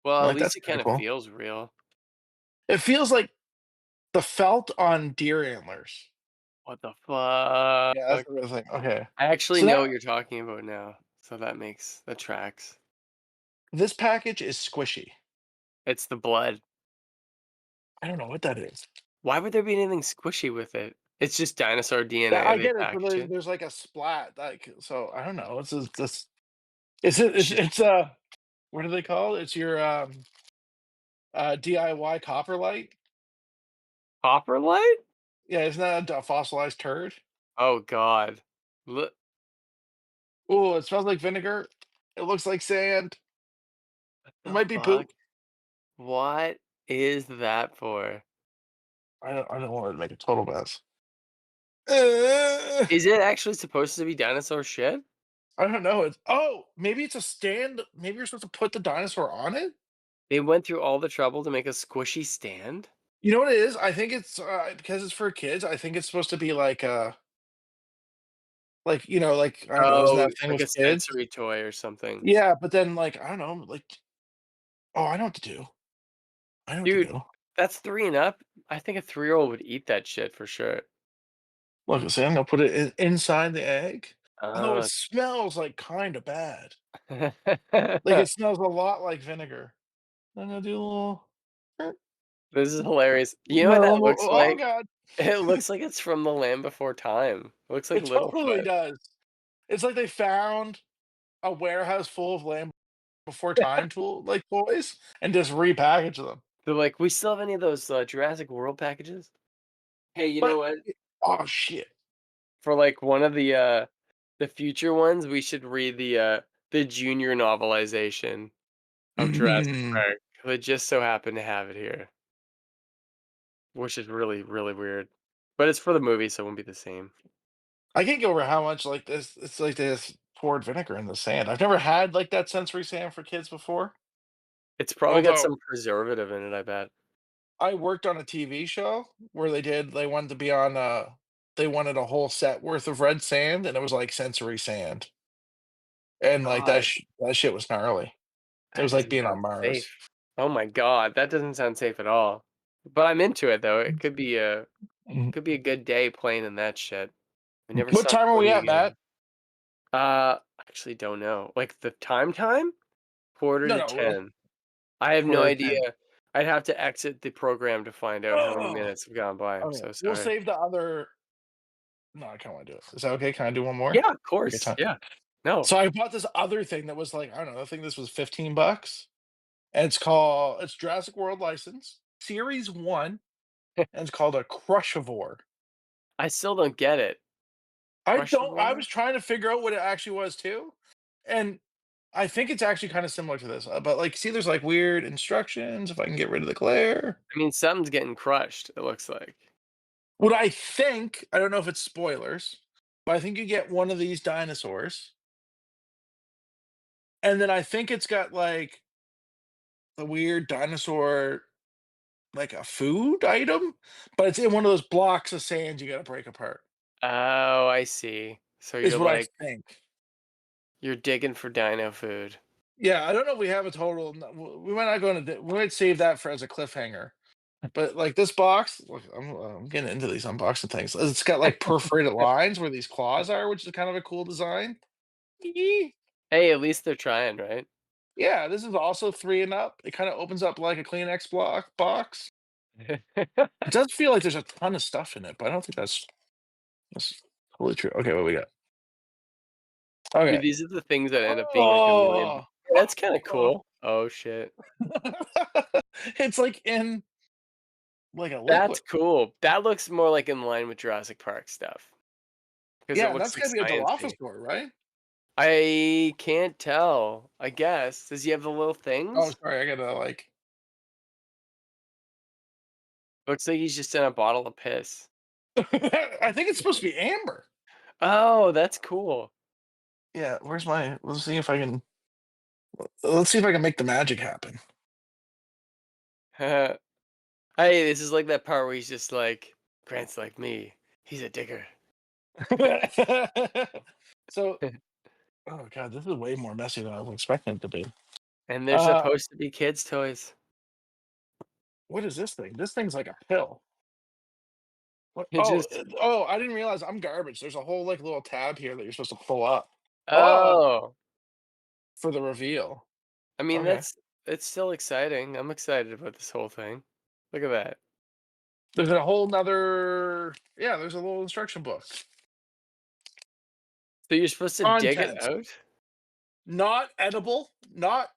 Well, at like, least that's it kind kind of of cool. feels real. It feels like the felt on deer antlers. What the Yeah, that's fuck? the real thing. Okay. I actually So know now what you're talking about now. So that tracks. this package is squishy. It's the blood. I don't know what that is. Why would there be anything squishy with it? It's just dinosaur Yeah, DNA. I They get it. So package it. there's like a splat, like so. I don't know. Shit. It's what do they call it? It's your DIY copper light. Copper light? Yeah, isn't that a fossilized turd? Oh god. Look, Oh, it smells like vinegar. It looks like sand. what It the might be fuck? poop. What is that for? I don't want to make a total mess. Uh, Is it actually supposed to be dinosaur shit? I don't know. Maybe it's a stand. Maybe you're supposed to put the dinosaur on it. They went through all the trouble to make a squishy stand? You know what it is? I think it's because it's for kids. I think it's supposed to be like like I don't know. Isn't Oh, that a thing like with a kids? sensory toy or something. Yeah, but then like I don't know. Like I know what to do. I know what to Dude, do. that's 3 and up. I think a 3-year-old would eat that shit for sure. Look, see, I'm gonna put it inside the egg. Although it Oh. smells like kind of bad. Like it smells a lot like vinegar. I'm gonna do a little. This is hilarious. You know what No, that looks oh like? god, It looks like it's from The Land Before Time. It looks like it totally Littlefoot. does. It's like they found a warehouse full of Land Before Time like toys and just repackage them. They're like, "We still have any of those, Jurassic World packages?" Hey, you But know what? oh shit. For, like, one of the future ones, we should read the junior novelization of Jurassic Mhm. Park. They just so happen to have it here, which is really, really weird. But it's for the movie, so it won't be the same. I can't get over how much like this. It's like this poured vinegar in the sand. I've never had like that sensory sand for kids before. It's probably got Although some preservative in it, I bet. I worked on a TV show where they wanted to be on they wanted a whole set worth of red sand and it was like sensory sand. And like God, that shit was gnarly. It that was like doesn't being sound on Mars. safe. Oh my god, that doesn't sound safe at all. But I'm into it though. It Mhm. could be a good day playing in that shit. I never What saw time are we Cody at, Matt? again. Actually don't know. Like the time? Quarter No, to no, 10. I have no quarter to 10. idea. I'd have to exit the program to find out how many Oh, minutes have gone by. I'm okay. so We'll sorry. save the other. No, I can't want to do it. Is that okay? Can I do one more? Yeah, of Okay, course. time. Yeah. No. So I bought this other thing that was like, I don't know, I think this was $15. And it's Jurassic World license, Series 1, and it's called a Crushivore. I still don't get it. I Rushmore? was trying to figure out what it actually was too. And I think it's actually kind of similar to this. But like, see, there's like weird instructions if I can get rid of the glare. I mean, something's getting crushed, it looks like. What I think, I don't know if it's spoilers, but I think you get one of these dinosaurs. And then I think it's got like the weird dinosaur, like a food item, but it's in one of those blocks of sand you got to break apart, Oh, I see. So is you're what I like think. you're digging for dino food. Yeah, I don't know if we have a total. We might not go into. We might save that for as a cliffhanger. But like this box, look, I'm getting into these unboxing things. It's got like perforated lines where these claws are, which is kind of a cool design. Yee. Hey, at least they're trying, right? Yeah, this is also 3 and up. It kind of opens up like a Kleenex block box. It does feel like there's a ton of stuff in it, but I don't think that's totally true. Okay, what we got? Dude, Okay. these are the things that end up being like a million. Oh, That's kind of cool. Oh shit. it's like in like a That's liquid. cool. That looks more like in line with Jurassic Park stuff because it Yeah, and looks that's like gonna be a sciencey. Dilophosaur, right? I can't tell. I guess. Does he have the little Oh, things? sorry, I gotta like. Looks like he's just in a bottle of piss. I think it's supposed to be amber. Oh, that's cool. Yeah, where's my? Let's see if I can. Let's see if I can make the magic happen. Hey, this is like that part where he's just like, Grant's like me. He's a digger. So, oh god, this is way more messy than I was expecting it to be. And they're Uh, supposed to be kids' toys. what is this thing? This thing's like a pill. What? It just Oh! I didn't realize I'm garbage. There's a whole like little tab here that you're supposed to pull up. Oh, oh. for the reveal. I mean Okay. it's still exciting. I'm excited about this whole thing. Look at that. There's a whole nother. Yeah, there's a little instruction book. So you're supposed to dig it Contents: out? not edible. Not.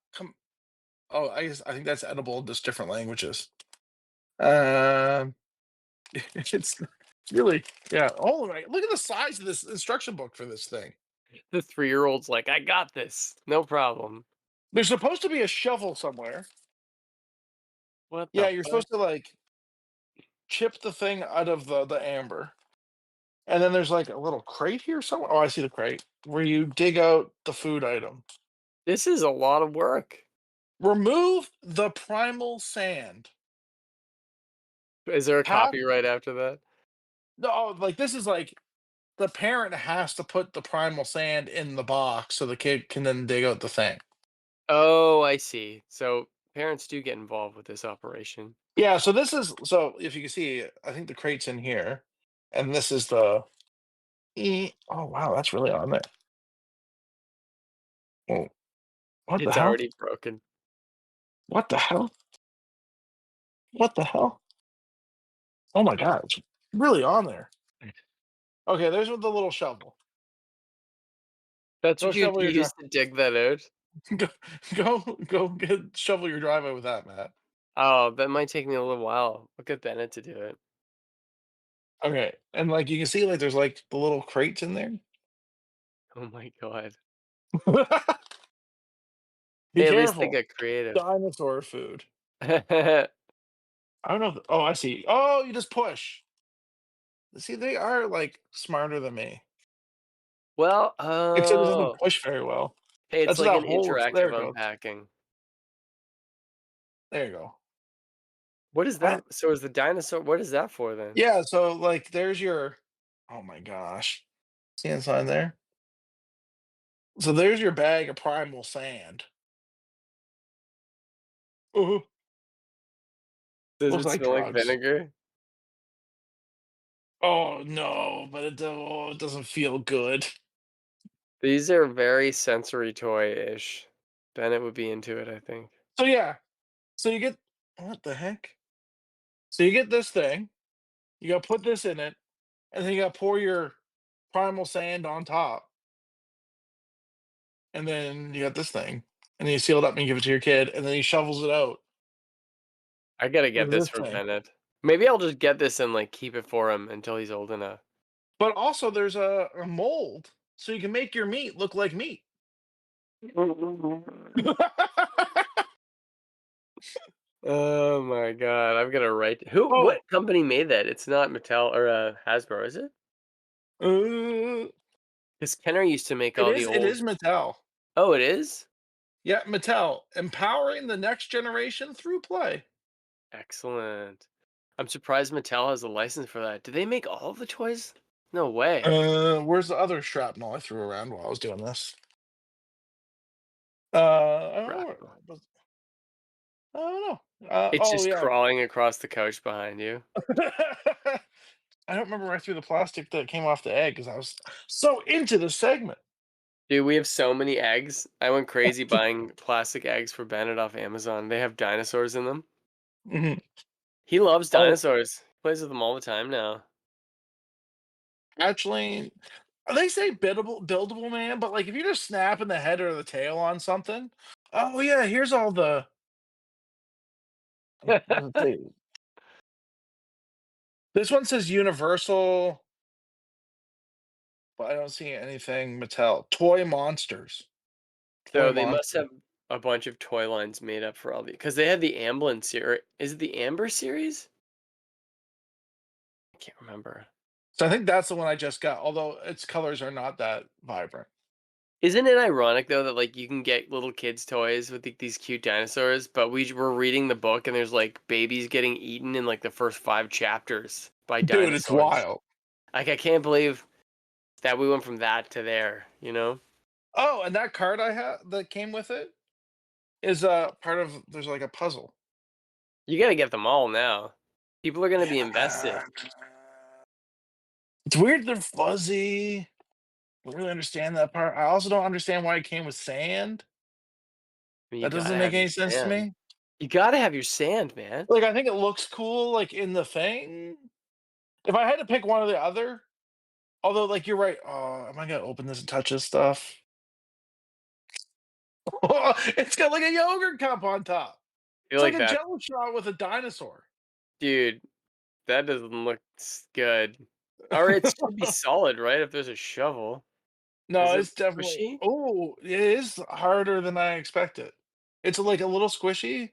Oh, I think that's edible. Just different languages. Um, it's really, yeah. Oh my! Look at the size of this instruction book for this thing. The 3-year-old's like, I got this. No problem. There's supposed to be a shovel somewhere. What Yeah, the you're fuck? supposed to like chip the thing out of the amber, and then there's like a little crate here somewhere. Oh, I see the crate where you dig out the food item. This is a lot of work. Remove the primal sand. Is there a Pass. copyright after that? No, like this is like the parent has to put the primal sand in the box so the kid can then dig out the thing. Oh, I see. So parents do get involved with this operation. Yeah, so this is so if you can see, I think the crate's in here, and this is the. Oh wow, that's really on there. Oh, what the It's hell? already broken. What the hell? What the hell? Oh my god, it's really on there. Okay, there's with the little shovel. That's Go what you shovel your drive. used to dig that out? Go, go get shovel your driveway with that, Matt. Oh, that might take me a little while. I'll get Bennett to do it. Okay, and like you can see, like there's like the little crates in there. Oh my god. Be Hey, at least they careful, get creative. dinosaur food. I don't know. Oh, I see. Oh, you just push. See, they are like smarter than me. Well, Except it doesn't oh. push very well. Hey, it's That's like that an hole. There interactive it goes. unpacking. There you go. What is What? that? So is the dinosaur what is that for then? Yeah. So like, there's your. Oh my gosh. See inside there. So there's your bag of primal sand. Ooh. Does Looks it like smell like drugs. vinegar? Oh no, but it doesn't feel good. These are very sensory toy-ish. Bennett would be into it, I think. So yeah, so you get what the heck? So you get this thing. You got to put this in it, and then you got to pour your primal sand on top, and then you got this thing, and then you seal it up and you give it to your kid, and then he shovels it out I gotta get with this this for thing. Bennett. Maybe I'll just get this and, like, keep it for him until he's old enough. But also, there's a mold, so you can make your meat look like meat. Oh my god, I'm gonna write Oh, what company made that? It's not Mattel or, Hasbro, is it? uh, 'Cause Kenner used to make it all the is. It old. is Mattel. Oh, it is? Yeah, Mattel, empowering the next generation through play. Excellent. I'm surprised Mattel has a license for that. Do they make all of the toys? No way. Where's the other shrapnel I threw around while I was doing this? I don't know. Shrapnel. I don't know. It's Oh just yeah. crawling across the couch behind you. I don't remember where I threw the plastic that came off the egg because I was so into the segment. Dude, we have so many eggs. I went crazy buying plastic eggs for Bennett off Amazon. They have dinosaurs in them. Mhm. He loves Oh, dinosaurs. He plays with them all the time now. actually, they say buildable, man, but like if you're just snapping the head or the tail on something, oh yeah, here's all the. What does it say? This one says Universal, but I don't see anything Mattel. Toy Monsters. Toy So they must Monster. have a bunch of toy lines made up for all the because they had the Amblin series. Is it the Amber series? I can't remember. So I think that's the one I just got, although its colors are not that vibrant. Isn't it ironic though that like you can get little kids toys with these cute dinosaurs, but we were reading the book and there's like babies getting eaten in like the first 5 chapters by Dude, it's dinosaurs. wild. Like I can't believe that we went from that to there, you know? Oh, and that card I had that came with it is part of there's like a puzzle. You got to get them all now. People are going to be Yeah. invested. It's weird they're fuzzy. I don't really understand that part. I also don't understand why it came with sand. I mean, you That got to doesn't make have your any sense to sand. me. You got to have your sand, man. Like I think it looks cool like in the thing. If I had to pick one or the other, although like you're right, oh, am I gonna open this and touch this stuff? It's got like a yogurt cup on top. I feel It's like like a that, jello shot with a dinosaur. dude. That doesn't look good. Or it should be solid, right? If there's a shovel. No, Is it it's definitely. squishy? Oh, it is harder than I expected. It's like a little squishy.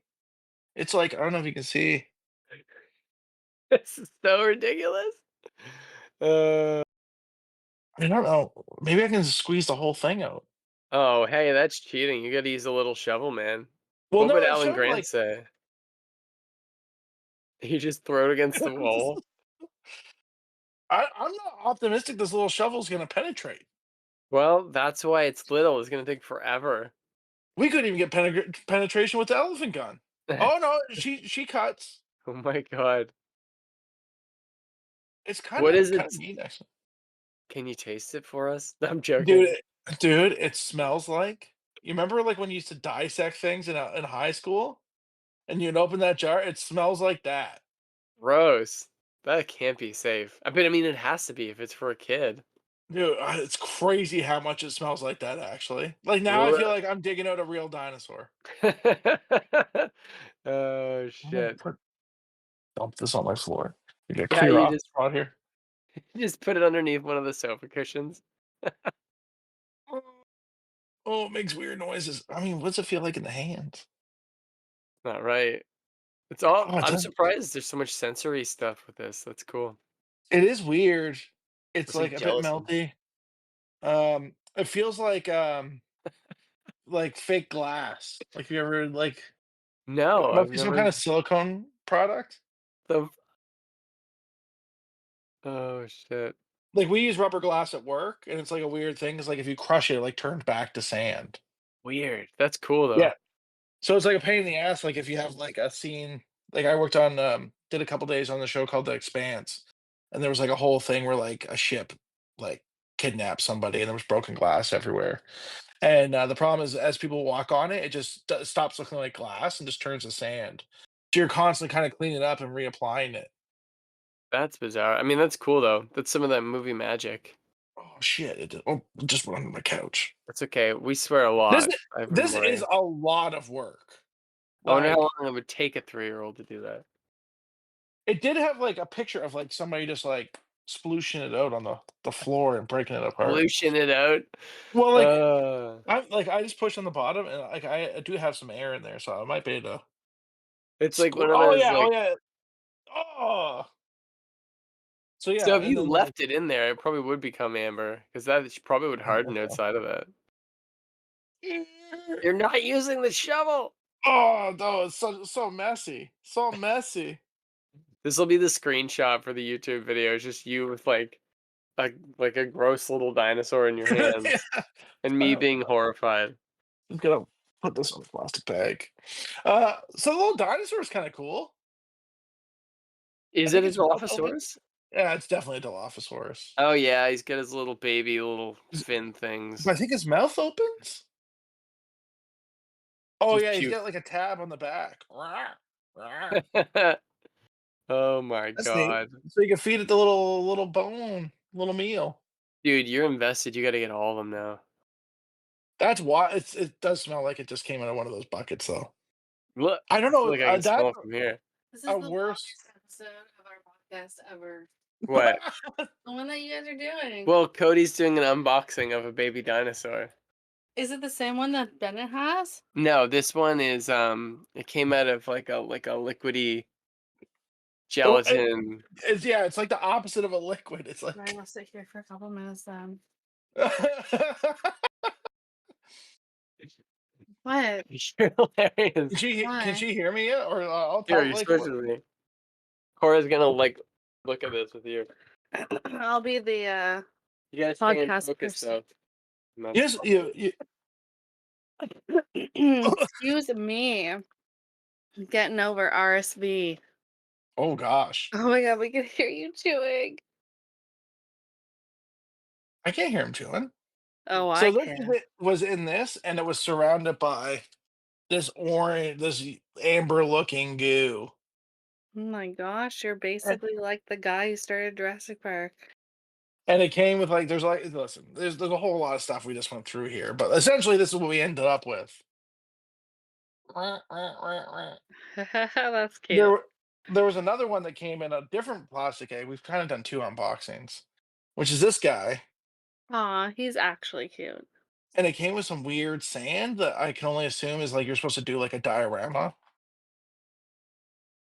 It's like I don't know if you can see. This is so ridiculous. Uh, I don't know. Maybe I can squeeze the whole thing out. oh, hey, that's cheating. You got to use a little shovel, man. Well, What would no, it Alan showed Grant like. say? You just throw it against the wall. I'm not optimistic this little shovel's gonna penetrate. Well, that's why it's little. It's gonna take forever. We couldn't even get penetration with the elephant gun. Oh no, she cuts. Oh my god. It's kind What of is kind it? of neat actually. Can you taste it for us? I'm Dude, joking. dude, it smells like. You remember like when you used to dissect things in high school, and you'd open that jar, it smells like that. Gross. That can't be safe. I mean, it has to be if it's for a kid. Dude, it's crazy how much it smells like that. Actually, like now I feel Ugh. like I'm digging out a real dinosaur. Oh I'm gonna shit. dump this on my floor. You gotta Yeah, clear you off just out here. you just put it underneath one of the sofa cushions. Oh, it makes weird noises. I mean, what's it feel like in the hands? Not right. It's all Oh, it I'm does. surprised there's so much sensory stuff with this. That's cool. It is weird. It's It's like like a bit gelatin. melty. It feels like fake glass. Like you ever like No, it I've must be some kind never of silicone product. the oh shit. Like we use rubber glass at work, and it's like a weird thing. It's like if you crush it, it like turns back to sand. Weird. That's cool Yeah. though. So it's like a pain in the ass. Like if you have like a scene Like I worked on did a couple days on the show called The Expanse, and there was like a whole thing where like a ship like kidnapped somebody and there was broken glass everywhere. And the problem is, as people walk on it, it just stops looking like glass and just turns to sand. So you're constantly kind of cleaning it up and reapplying it. That's bizarre. I mean, that's cool though. That's some of that movie magic. Oh shit! It just went under my couch. That's okay. We swear a This lot. is I have a this is brain. a lot of work. I wonder how Like long it would take a 3-year-old to do that. it did have like a picture of like somebody just like splooshing it out on the floor and breaking it apart. Pollution it out. Well, like Uh, I just pushed on the bottom and like I do have some air in there, so I might be able to. it's like one of Oh those yeah! Oh like. yeah! Oh. So So yeah, if and you then like left it in there, it probably would become amber because probably would harden outside of that. You're not using the shovel. oh no, it's so messy, so messy. This will be the screenshot for the YouTube video. It's just you with like a gross little dinosaur in your Yeah. hands, and me being horrified. I'm gonna put this on a plastic bag. So the little dinosaur is kind of cool. I Is it think a his mouth open. Dilophosaurus? Yeah, it's definitely a Dilophosaurus. Oh yeah, he's got his little baby little Is- fin But things. I think his mouth opens. Oh Just yeah, he's puke. got like a tab on the back. Rawr, rawr. Oh my That's neat. god. So you can feed it the little bone, little meal. Dude, you're invested. You gotta get all of them now. That's why it does smell like it just came out of one of those buckets, though. Look, I don't I feel know. like I can That smell it from here. This a is the worse. longest episode of our podcast ever. What? The one that you guys are doing. Well, Cody's doing an unboxing of a baby dinosaur. Is it the same one that Bennett has? No, this one is it came out of like a liquidy Oh, gelatin. it's yeah, it's like the opposite of a liquid. It's Right, like we'll sit here for a couple minutes then. What? You're hilarious. can Why? she hear me yet? Or I'll Here, tell you're like supposed to be. Cora's gonna like look at this with you. I'll be the You gotta stay in podcast focus person. though. And that's yes, you Excuse me. Getting over RSV. oh gosh. Oh my god, we can hear you chewing. I can't hear him chewing. Oh, I So this can. was in this and it was surrounded by this amber looking goo. Oh my gosh, you're And basically like the guy who started Jurassic Park. and it came with like there's like listen, there's a whole lot of stuff we just went through here, but essentially this is what we ended up with. That's cute. There there was another one that came in a different plastic egg. We've kind of done two unboxings, which is this guy, Aw, he's actually cute. and it came with some weird sand that I can only assume is like you're supposed to do like a diorama.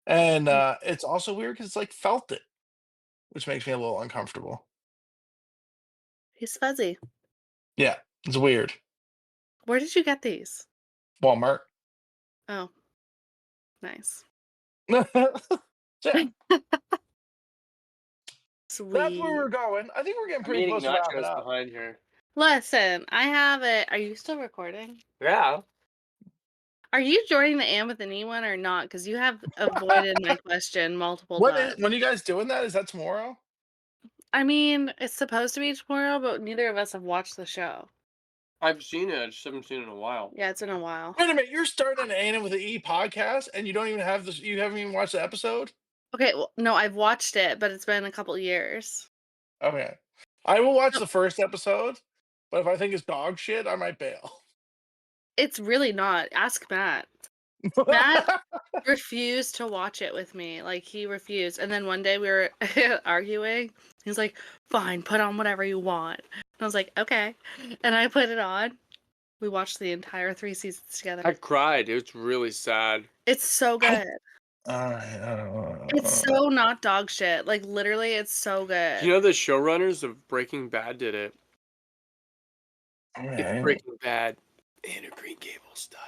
And it's also weird because it's like felted, which makes me a little uncomfortable. He's fuzzy. Yeah, it's weird. Where did you get these? Walmart. Oh, nice. So, yeah, that's where we're Sweet. going. I think we're getting I'm pretty eating close to wrapping nachos up. behind here. Listen, I have it. Are you still recording? Yeah. Are you joining the Anne with an E one or not? Because you have avoided my question multiple times. When are you guys doing that? Is that tomorrow? I mean, it's supposed to be tomorrow, but neither of us have watched the show. I've seen it. I just haven't seen it in a while. Yeah, it's been a while. Wait a minute, you're starting an Anna with an E podcast and you don't even have this, you haven't even watched the episode? Okay, well, no, I've watched it, but it's been a couple years. Okay. I will watch No. the first episode, but if I think it's dog shit, I might bail. It's really not. Ask Matt. Matt refused to watch it with me. Like, he refused. And then one day we were arguing. He's like, fine, put on whatever you want. And I was like, okay. And I put it on. We watched the entire 3 seasons together. I cried. It was really sad. It's so good. It's so not dog shit. Like, literally, it's so good. You know the showrunners of Breaking Bad did it. It's Alright. Breaking Bad, Anne of Green Gables style.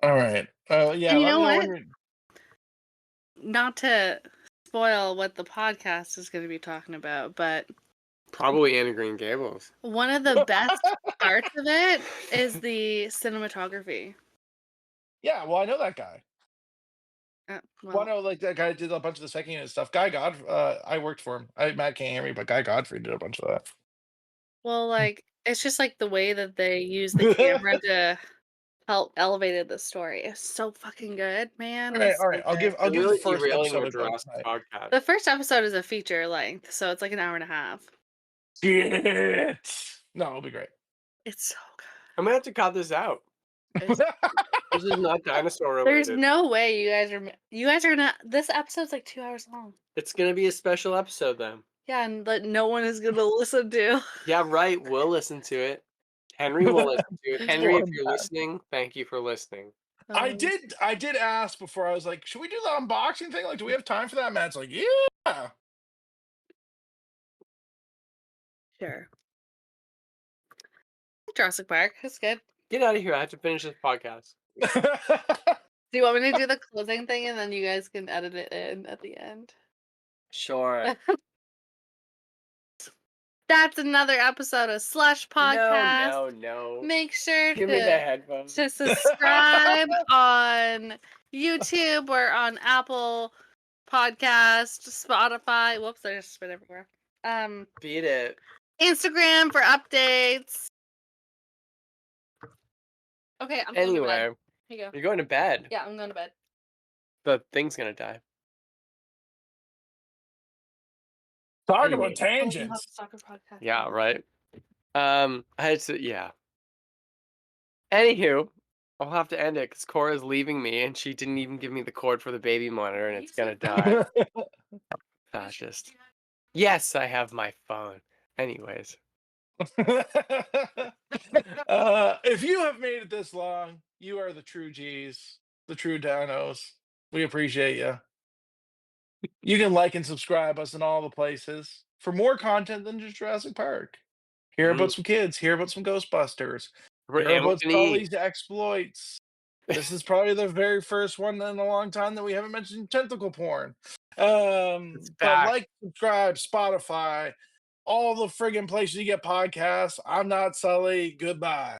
Alright. Yeah, And you let know me know what? when you're... Not to spoil what the podcast is going to be talking about, but Probably Anne of Green Gables. one of the best parts of it is the cinematography. Yeah, well, I know that guy. Well, Well, no, like that guy did a bunch of the second unit stuff. Guy God, I worked for him. Matt can't hear me, but Guy Godfrey did a bunch of well, like it's just like the way that they use the that. camera to help elevated the story. It's so fucking good, man. All right, It's all so right. I'll good. give You're the really first derailing episode our a go Jurassic tonight. podcast. The first episode is a feature length, so it's like an hour and a half. Shit. No, it'll be great. It's so good. I'm gonna have to cut this out. It's, This is not dinosaur there's related. no way you guys are not. This episode's like 2 hours long. It's gonna be a special episode then. Yeah, and that no one is gonna listen to. Yeah, right. We'll listen to it. Henry will listen to it. Henry, if Poor you're Matt. listening, thank you for listening. I did ask before. I was like, should we do the unboxing thing? Like, do we have time for that? Matt's like, yeah. Sure. Jurassic Park. That's good. Get out of here. I have to finish this podcast. Do you want me to do the closing thing and then you guys can edit it in at the end? Sure. That's another episode of Slush Podcast. No. Make sure Give me the headphones. to subscribe on YouTube or on Apple Podcast, Spotify. Whoops, I just spit everywhere. Beat it. Instagram for updates. Okay, I'm going to Anyway, bed. Here you go. you're going to bed. Yeah, I'm going to bed. The thing's gonna die. Talk Anyway. about tangents. Soccer podcast. Yeah, right. I had to. Yeah. Anywho, I'll have to end it because Cora's leaving me, and she didn't even give me the cord for the baby monitor, and it's gonna die. Fascist. Yes, I have my phone. Anyways. If you have made it this long, you are the true G's, the true Dinos. We appreciate you. You can like and subscribe us in all the places for more content than just Jurassic Park. Hear about some kids, hear about some Ghostbusters, We're hear about Hamilton-y. Sully's exploits. This is probably the very first one in a long time that we haven't mentioned tentacle porn. But back. like, subscribe, Spotify, all the friggin' places you get podcasts. I'm not Sully. Goodbye.